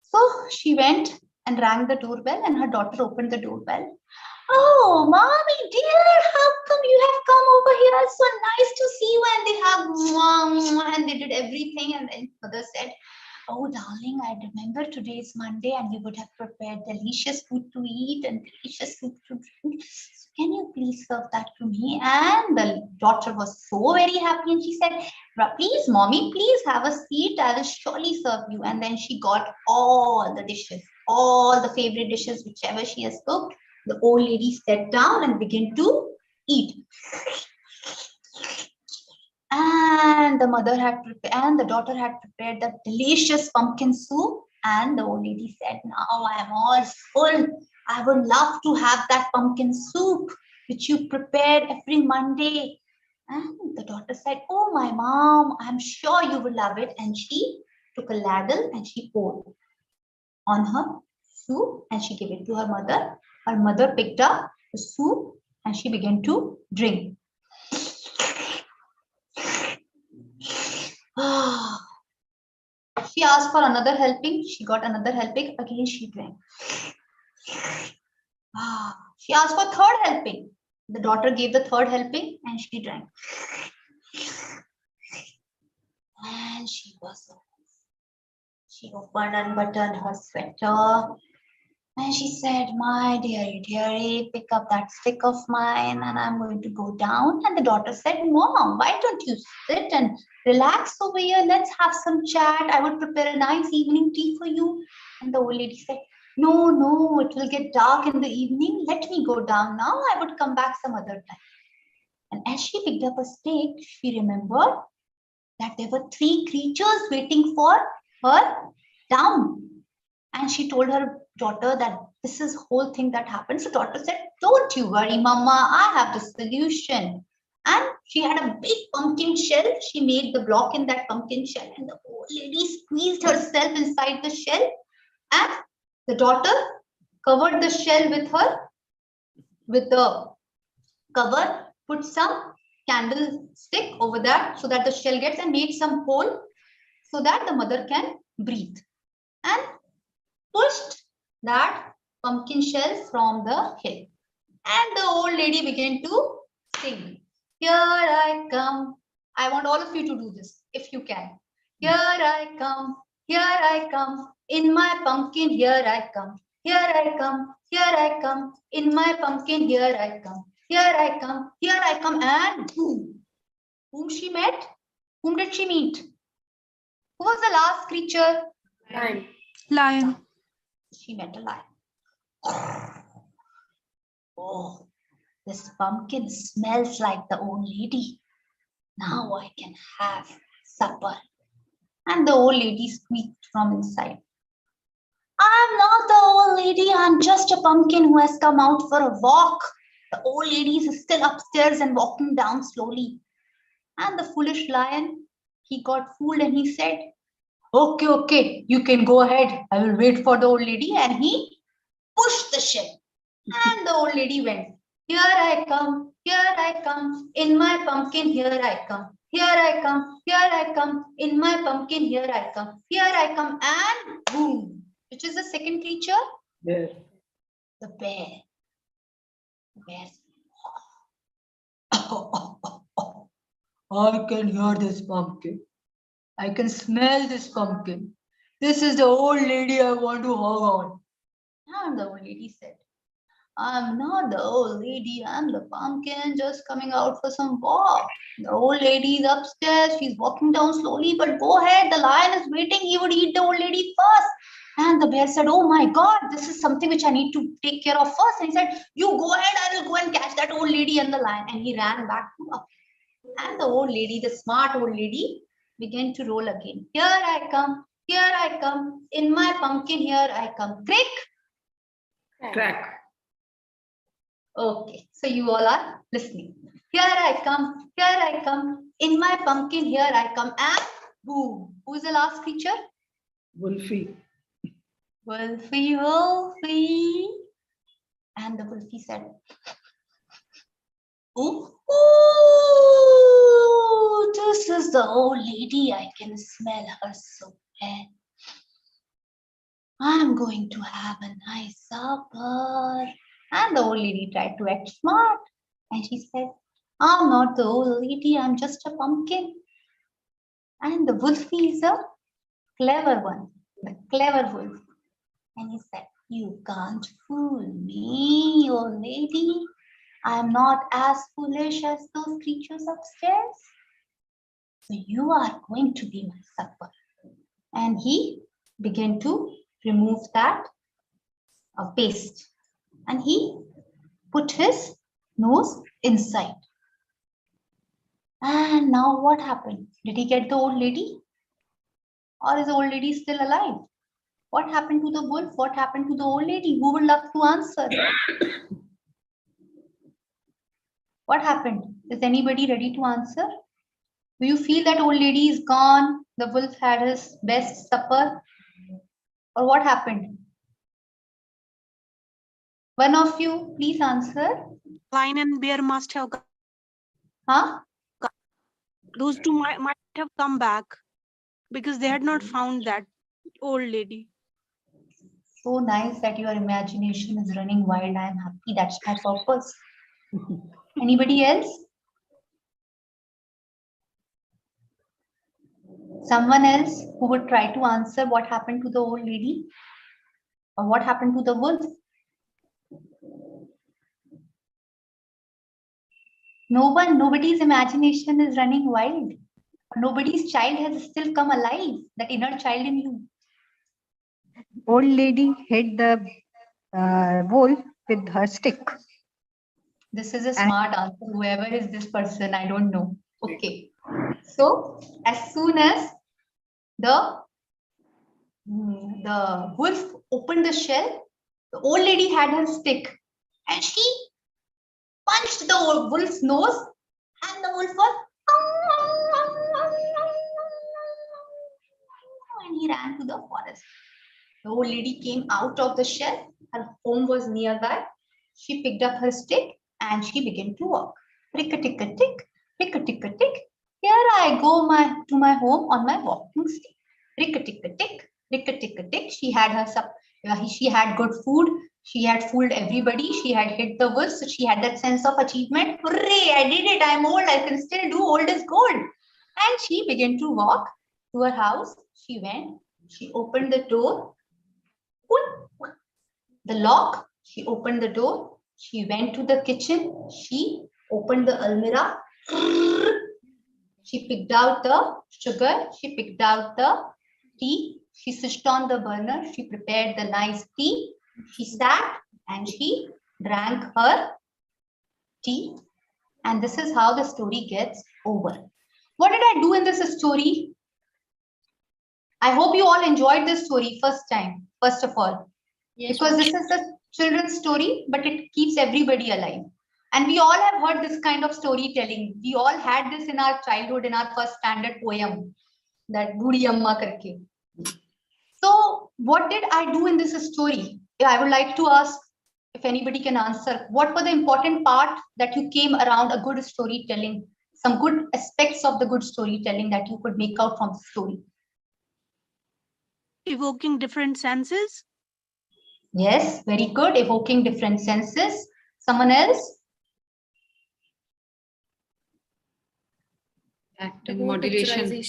So she went and rang the doorbell, and her daughter opened the doorbell. "Oh, mommy dear, how come you have come over here? It's so nice to see you." And they hugged, and they did everything. And then mother said, "Oh, darling, I remember today is Monday and you would have prepared delicious food to eat and delicious food to drink. So can you please serve that to me?" And the daughter was so very happy and she said, "Please, mommy, please have a seat. I will surely serve you." And then she got all the dishes, all the favorite dishes, whichever she has cooked. The old lady sat down and began to eat. And the mother had prepared, and the daughter had prepared the delicious pumpkin soup. And the old lady said, "Now I am all full. I would love to have that pumpkin soup which you prepared every Monday." And the daughter said, "Oh, my mom, I'm sure you will love it." And she took a ladle and she poured on her soup and she gave it to her mother. Her mother picked up the soup and she began to drink. She asked for another helping. She got another helping. Again, she drank. She asked for third helping. The daughter gave the third helping and she drank. And she opened and buttoned her sweater. And she said, "My dearie, pick up that stick of mine and I'm going to go down." And the daughter said, "Mom, why don't you sit and relax over here? Let's have some chat. I would prepare a nice evening tea for you." And the old lady said, No, it will get dark in the evening. Let me go down now. I would come back some other time." And as she picked up a stick, she remembered that there were 3 creatures waiting for her down. And she told her daughter that this is whole thing that happened. So daughter said, "Don't you worry, Mama, I have the solution." And she had a big pumpkin shell. She made the block in that pumpkin shell, and the old lady squeezed herself inside the shell. And the daughter covered the shell with the cover, put some candlestick over that so that the shell gets, and made some hole so that the mother can breathe. And pushed that pumpkin shell from the hill. And the old lady began to sing. "Here I come." I want all of you to do this if you can. "Here I come, in my pumpkin, here I come. Here I come, in my pumpkin, here I come. Here I come, and boom. Whom she met? Whom did she meet? Who was the last creature? Lion. She met a lion. "Oh, this pumpkin smells like the old lady. Now I can have supper." And the old lady squeaked from inside, "I'm not the old lady. I'm just a pumpkin who has come out for a walk." The old lady is still upstairs and walking down slowly. And the foolish lion, he got fooled and he said, Okay, you can go ahead. I will wait for the old lady." And he pushed the shell. And the old lady went. "Here I come, in my pumpkin, here I come. Here I come, in my pumpkin, here I come. Here I come," and boom. Which is the second creature? Bear. The bear. The bear. "I can hear this pumpkin. I can smell this pumpkin. This is the old lady I want to hug on." And the old lady said, "I'm not the old lady. I'm the pumpkin just coming out for some walk. The old lady is upstairs. She's walking down slowly, but go ahead. The lion is waiting. He would eat the old lady first." And the bear said, oh my God, this is something which I need to take care of first. And he said, you go ahead, I will go and catch that old lady and the lion. And he ran back to up. And the old lady, the smart old lady, began to roll again. Here I come, in my pumpkin, here I come. Crick. Crack. Okay, so you all are listening. Here I come, in my pumpkin, here I come. And boom. Who is the last creature? Wolfie. Wolfie, Wolfie. And the Wolfie said, ooh, this is the old lady. I can smell her so bad. I'm going to have a nice supper. And the old lady tried to act smart. And she said, I'm not the old lady. I'm just a pumpkin. And the Wolfie is a clever one, the clever wolf. And he said, you can't fool me, old lady. I'm not as foolish as those creatures upstairs. So you are going to be my supper. And he began to remove that paste. And he put his nose inside. And now what happened? Did he get the old lady? Or is the old lady still alive? What happened to the wolf? What happened to the old lady? Who would love to answer? What happened? Is anybody ready to answer? Do you feel that old lady is gone? The wolf had his best supper? Or what happened? One of you, please answer. Lion and bear must have Huh? those two might have come back because they had not found that old lady. So nice that your imagination is running wild. I am happy. That's my purpose. Anybody else? Someone else who would try to answer what happened to the old lady? Or what happened to the wolf? No one, nobody's imagination is running wild. Nobody's child has still come alive, that inner child in you. Old lady hit the wolf with her stick. This is a smart answer. Whoever is this person, I don't know. Okay. So as soon as the wolf opened the shell, the old lady had her stick and she punched the wolf's nose, and the wolf was and he ran to the forest. The old lady came out of the shell. Her home was nearby. She picked up her stick and she began to walk. Rick-a-tick-a-tick, rick-a-tick-a-tick. Here I go to my home on my walking stick. Rick-a-tick-a-tick, rick-a-tick-a-tick. She had good food. She had fooled everybody. She had hit the wolf. So she had that sense of achievement. Hooray, I did it. I'm old. I can still do old as gold. And she began to walk to her house. She went. She opened the door. The lock. She opened the door. She went to the kitchen. She opened the almirah. She picked out the sugar. She picked out the tea. She switched on the burner. She prepared the nice tea. She sat and she drank her tea. And this is how the story gets over. What did I do in this story? I hope you all enjoyed this story first of all. Yes, because this is a children's story, but it keeps everybody alive. And we all have heard this kind of storytelling. We all had this in our childhood, in our first standard poem, that Budi Amma karke. So what did I do in this story? I would like to ask if anybody can answer. What were the important part that you came around a good storytelling? Some good aspects of the good storytelling that you could make out from the story? Evoking different senses. Yes, very good. Evoking different senses. Someone else? Act and modulation.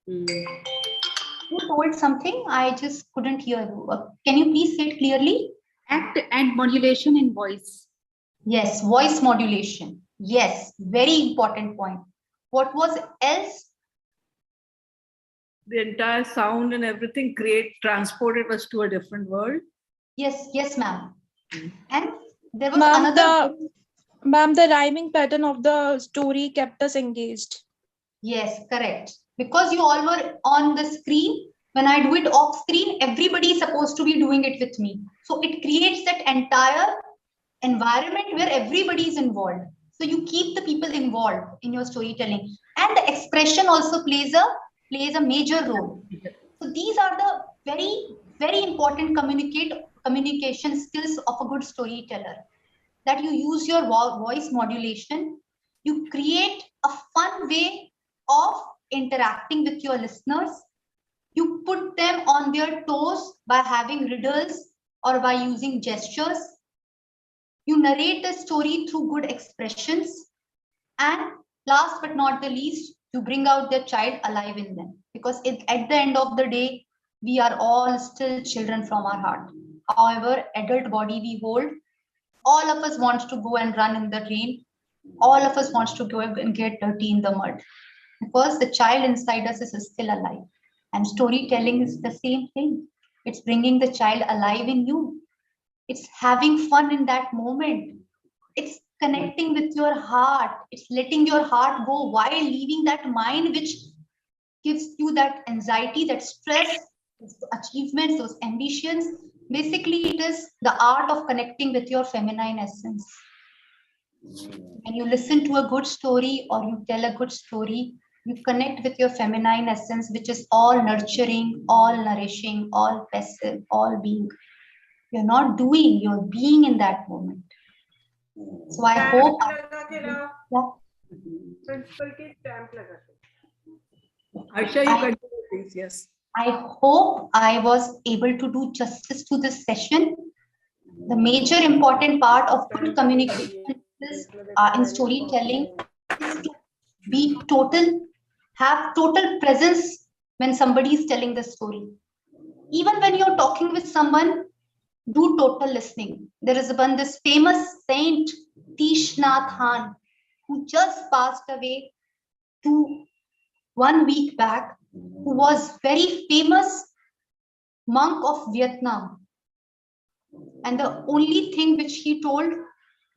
Who told something? I just couldn't hear you. Can you please say it clearly? Act and modulation in voice. Yes, voice modulation. Yes, very important point. What was else? the entire sound and everything transported us to a different world. Yes, ma'am. And there was Ma'am, another. Ma'am, the rhyming pattern of the story kept us engaged. Yes, correct. Because you all were on the screen. When I do it off screen, everybody is supposed to be doing it with me. So it creates that entire environment where everybody is involved. So you keep the people involved in your storytelling, and the expression also plays a major role. So these are the very important communication skills of a good storyteller. That you use your voice modulation, you create a fun way of interacting with your listeners. You put them on their toes by having riddles or by using gestures. You narrate the story through good expressions. And last but not the least, you bring out the child alive in them. Because at the end of the day, we are all still children from our heart. However, adult body we hold, all of us wants to go and run in the rain. All of us wants to go and get dirty in the mud. Because the child inside us is still alive. And storytelling is the same thing. It's bringing the child alive in you. It's having fun in that moment. It's connecting with your heart. It's letting your heart go while leaving that mind which gives you that anxiety, that stress, those achievements, those ambitions. Basically, it is the art of connecting with your feminine essence. When you listen to a good story or you tell a good story, you connect with your feminine essence, which is all nurturing, all nourishing, all passive, all being. You're not doing, you're being in that moment. So I hope. Aisha, you continue, please. Yes. I hope I was able to do justice to this session. The major important part of good communication in storytelling is to be total, have total presence when somebody is telling the story. Even when you're talking with someone, do total listening. There is this famous saint, Thich Nhat Hanh, who just passed away 1 week back, who was very famous monk of Vietnam. And the only thing which he told,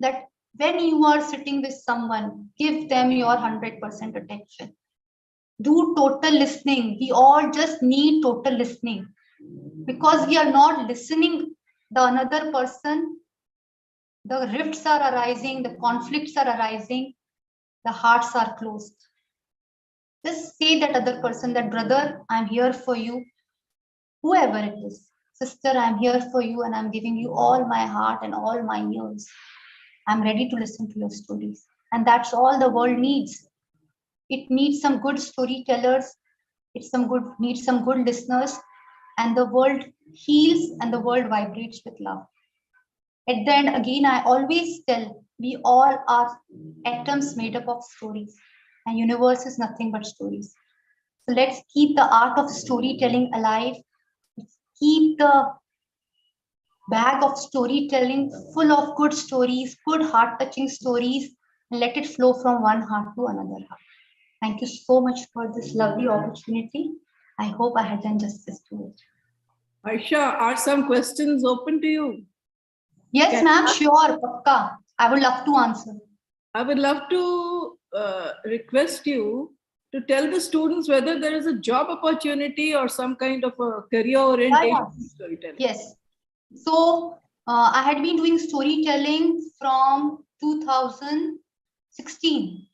that when you are sitting with someone, give them your 100% attention. Do total listening. We all just need total listening. Because we are not listening the another person, the rifts are arising, the conflicts are arising, the hearts are closed. Just say that other person, that brother, I'm here for you. Whoever it is, sister, I'm here for you and I'm giving you all my heart and all my ears. I'm ready to listen to your stories. And that's all the world needs. It needs some good storytellers. It needs some good listeners. And the world heals and the world vibrates with love. At the end, again, I always tell, we all are atoms made up of stories. And universe is nothing but stories. So let's keep the art of storytelling alive. Let's keep the bag of storytelling full of good stories, good heart-touching stories, and let it flow from one heart to another heart. Thank you so much for this lovely opportunity. I hope I had done justice to it. Aisha, are some questions open to you? Yes, ma'am, sure, Pakka. I would love to answer. I would love to request you to tell the students whether there is a job opportunity or some kind of a career orientation in storytelling. Yes. So I had been doing storytelling from 2016.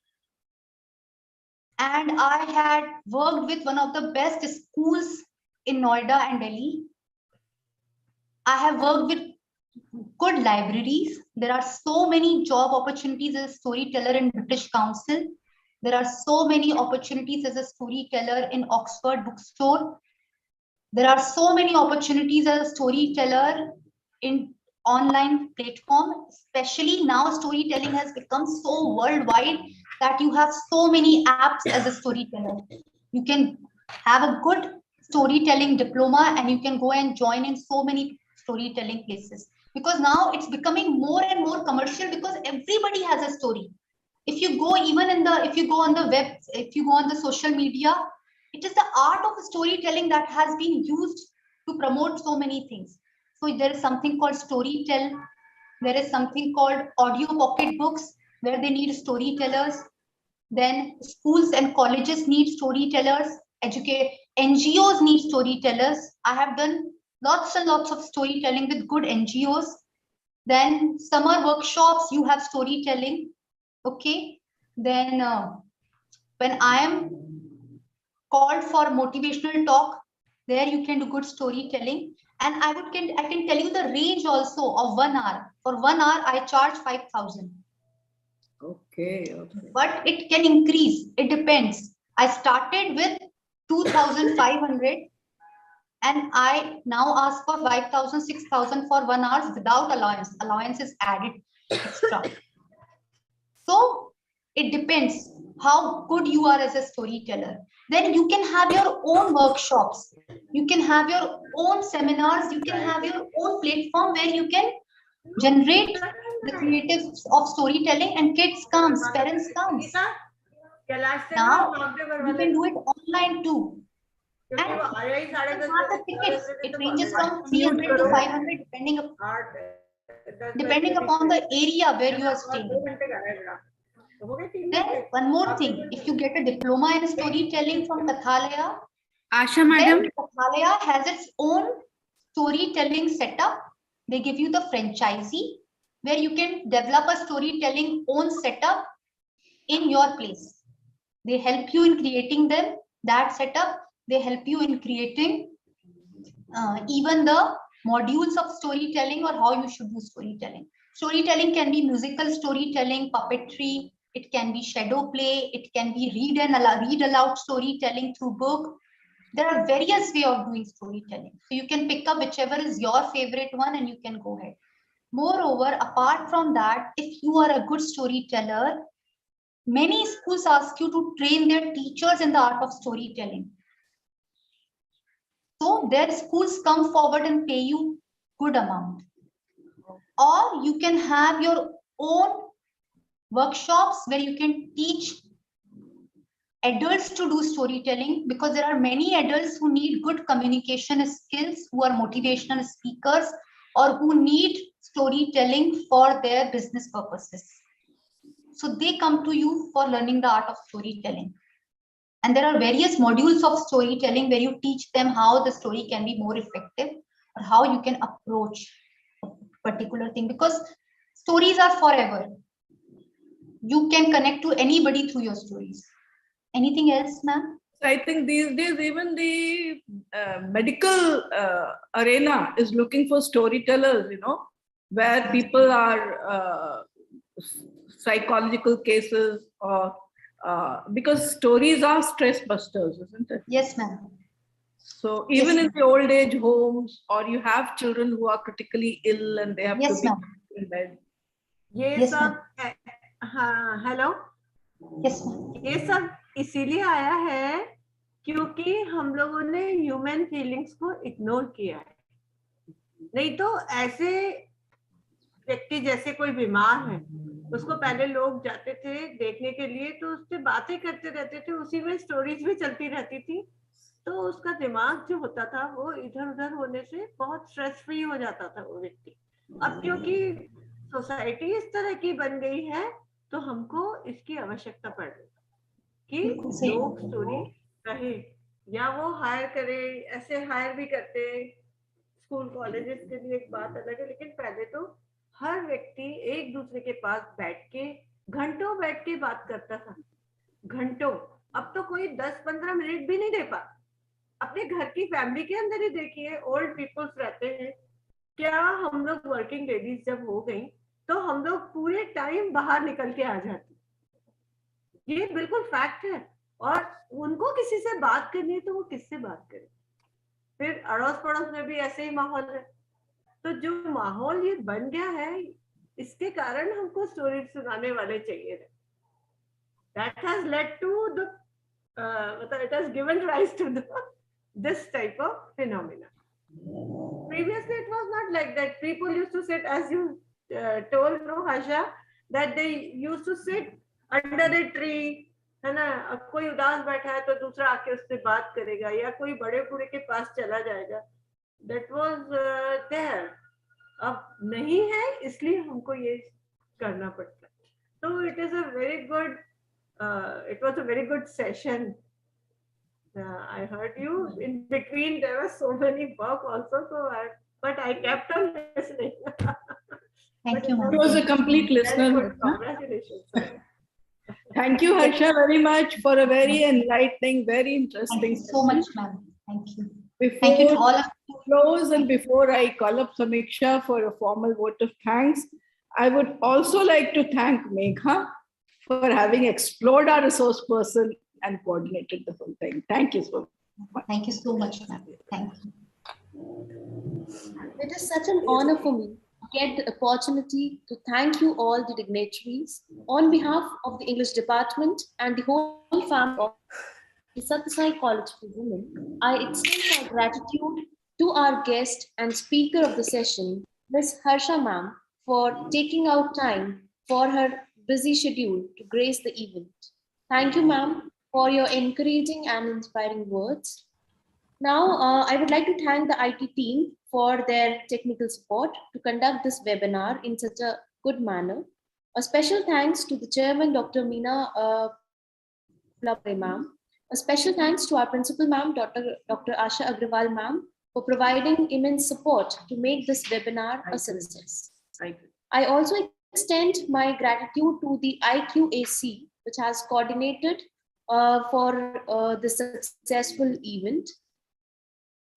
And I had worked with one of the best schools in Noida and Delhi. I have worked with good libraries. There are so many job opportunities as a storyteller in British Council. There are so many opportunities as a storyteller in Oxford Bookstore. There are so many opportunities as a storyteller in online platform. Especially now, storytelling has become so worldwide that you have so many apps as a storyteller. You can have a good storytelling diploma and you can go and join in so many storytelling places. Because now it's becoming more and more commercial because everybody has a story. If you go on the web, if you go on the social media, It is the art of storytelling that has been used to promote so many things. So there is something called Storytell. There is something called audio pocket books where they need storytellers. Then schools and colleges need storytellers. NGOs need storytellers. I have done lots and lots of storytelling with good NGOs. Then summer workshops, you have storytelling. Okay. Then when I am called for motivational talk, there you can do good storytelling. And I can tell you the range also of 1 hour. For 1 hour, I charge 5,000. Okay. But it can increase. It depends. I started with 2,500 and I now ask for 5,000, 6,000 for 1 hour without allowance. Allowance is added extra. So it depends how good you are as a storyteller. Then you can have your own workshops. You can have your own seminars. You can have your own platform where you can generate the creatives of storytelling and kids comes, parents comes. Now you can do it online too. And you can have the tickets. It ranges from 300 to 500 depending upon the area where you are staying. Then one more thing, if you get a diploma in storytelling from Kathalaya, Asha madam, then Kathalaya has its own storytelling setup. They give you the franchisee where you can develop a storytelling own setup in your place. They help you in creating that setup. They help you in creating even the modules of storytelling or how you should do storytelling. Storytelling can be musical storytelling, puppetry, it can be shadow play, it can be read aloud storytelling through book. There are various ways of doing storytelling. So you can pick up whichever is your favorite one and you can go ahead. Moreover, apart from that, if you are a good storyteller, many schools ask you to train their teachers in the art of storytelling. So their schools come forward and pay you good amount. Or you can have your own workshops where you can teach adults to do storytelling, because there are many adults who need good communication skills, who are motivational speakers, or who need storytelling for their business purposes. So they come to you for learning the art of storytelling. And there are various modules of storytelling where you teach them how the story can be more effective or how you can approach a particular thing, because stories are forever. You can connect to anybody through your stories. Anything else, ma'am? I think these days even the medical arena is looking for storytellers, where people are psychological cases, or because stories are stress busters, isn't it? Yes, ma'am. So even in the old age homes, or you have children who are critically ill and they have to be in bed. Yes, hello. Yes, ma'am. ये सब इसीलिए आया है क्योंकि हम लोगों ने human feelings को इग्नोर किया है. नहीं तो ऐसे व्यक्ति जैसे कोई बीमार है, उसको पहले लोग जाते थे देखने के लिए, तो उससे बातें करते रहते थे, उसी में स्टोरीज भी चलती रहती थी, तो उसका दिमाग जो होता था वो इधर उधर होने से बहुत स्ट्रेस फ्री हो जाता था वो व्यक्ति. अब क्योंकि सोसाइटी इस तरह की बन गई है, तो हमको इसकी आवश्यकता पड़ रही है कि लोग स्टोरी कहे या वो हायर करे. ऐसे हायर भी करते स्कूल कॉलेजेस के लिए, एक बात अलग है, लेकिन पहले तो हर व्यक्ति एक दूसरे के पास बैठ के घंटों बैठ के बात करता था, घंटों. अब तो कोई 10-15 मिनट भी नहीं दे पा. अपने घर की फैमिली के अंदर ही देखिए, ओल्ड पीपल्स रहते हैं. क्या हम लोग वर्किंग लेडीज जब हो गई तो हम लोग पूरे टाइम बाहर निकल के आ जाते, ये बिल्कुल फैक्ट है. और उनको किसी से बात करनी है तो वो किससे बात करें? फिर अड़ोस पड़ोस में भी ऐसे ही माहौल है. तो जो माहौल ये बन गया है, इसके कारण हमको स्टोरी सुनाने वाले चाहिए. That has led to the it has given rise to this type of phenomena. Previously it was not like that. People used to sit, as you told, no, Hasha, that they used to sit under a tree है ना. अब कोई उदास बैठा है तो दूसरा आके उससे बात करेगा या कोई बड़े बूढ़े के पास चला जाएगा. That was there. अब नहीं है इसलिए हमको ये करना पड़ता है. So it is a very good. It was a very good session. I heard you. In between, there were so many work also. But I kept on listening. Thank you, It was a complete listener. Very good. Congratulations. Thank you, Harsha, very much for a very enlightening, very Thank interesting. you so much, ma'am. Thank you. Before Thank you to all of you. close and before I call up Samiksha for a formal vote of thanks, I would also like to thank Megha for having explored our resource person and coordinated the whole thing. Thank you so much. Thank you so much, ma'am. Thank you. It is such an honor for me to get the opportunity to thank you all the dignitaries on behalf of the English department and the whole family of the Satyasai College for Women. I extend my gratitude to our guest and speaker of the session, Ms. Harsha ma'am, for taking out time for her busy schedule to grace the event. Thank you, ma'am, for your encouraging and inspiring words. Now, I would like to thank the IT team for their technical support to conduct this webinar in such a good manner. A special thanks to the chairman, Dr. Meena ma'am. A special thanks to our principal ma'am, Dr. Asha Agrawal ma'am, for providing immense support to make this webinar a success. I also extend my gratitude to the IQAC, which has coordinated for the successful event.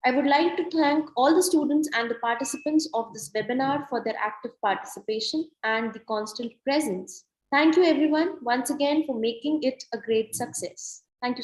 I would like to thank all the students and the participants of this webinar for their active participation and the constant presence. Thank you everyone once again for making it a great success. Thank you so much.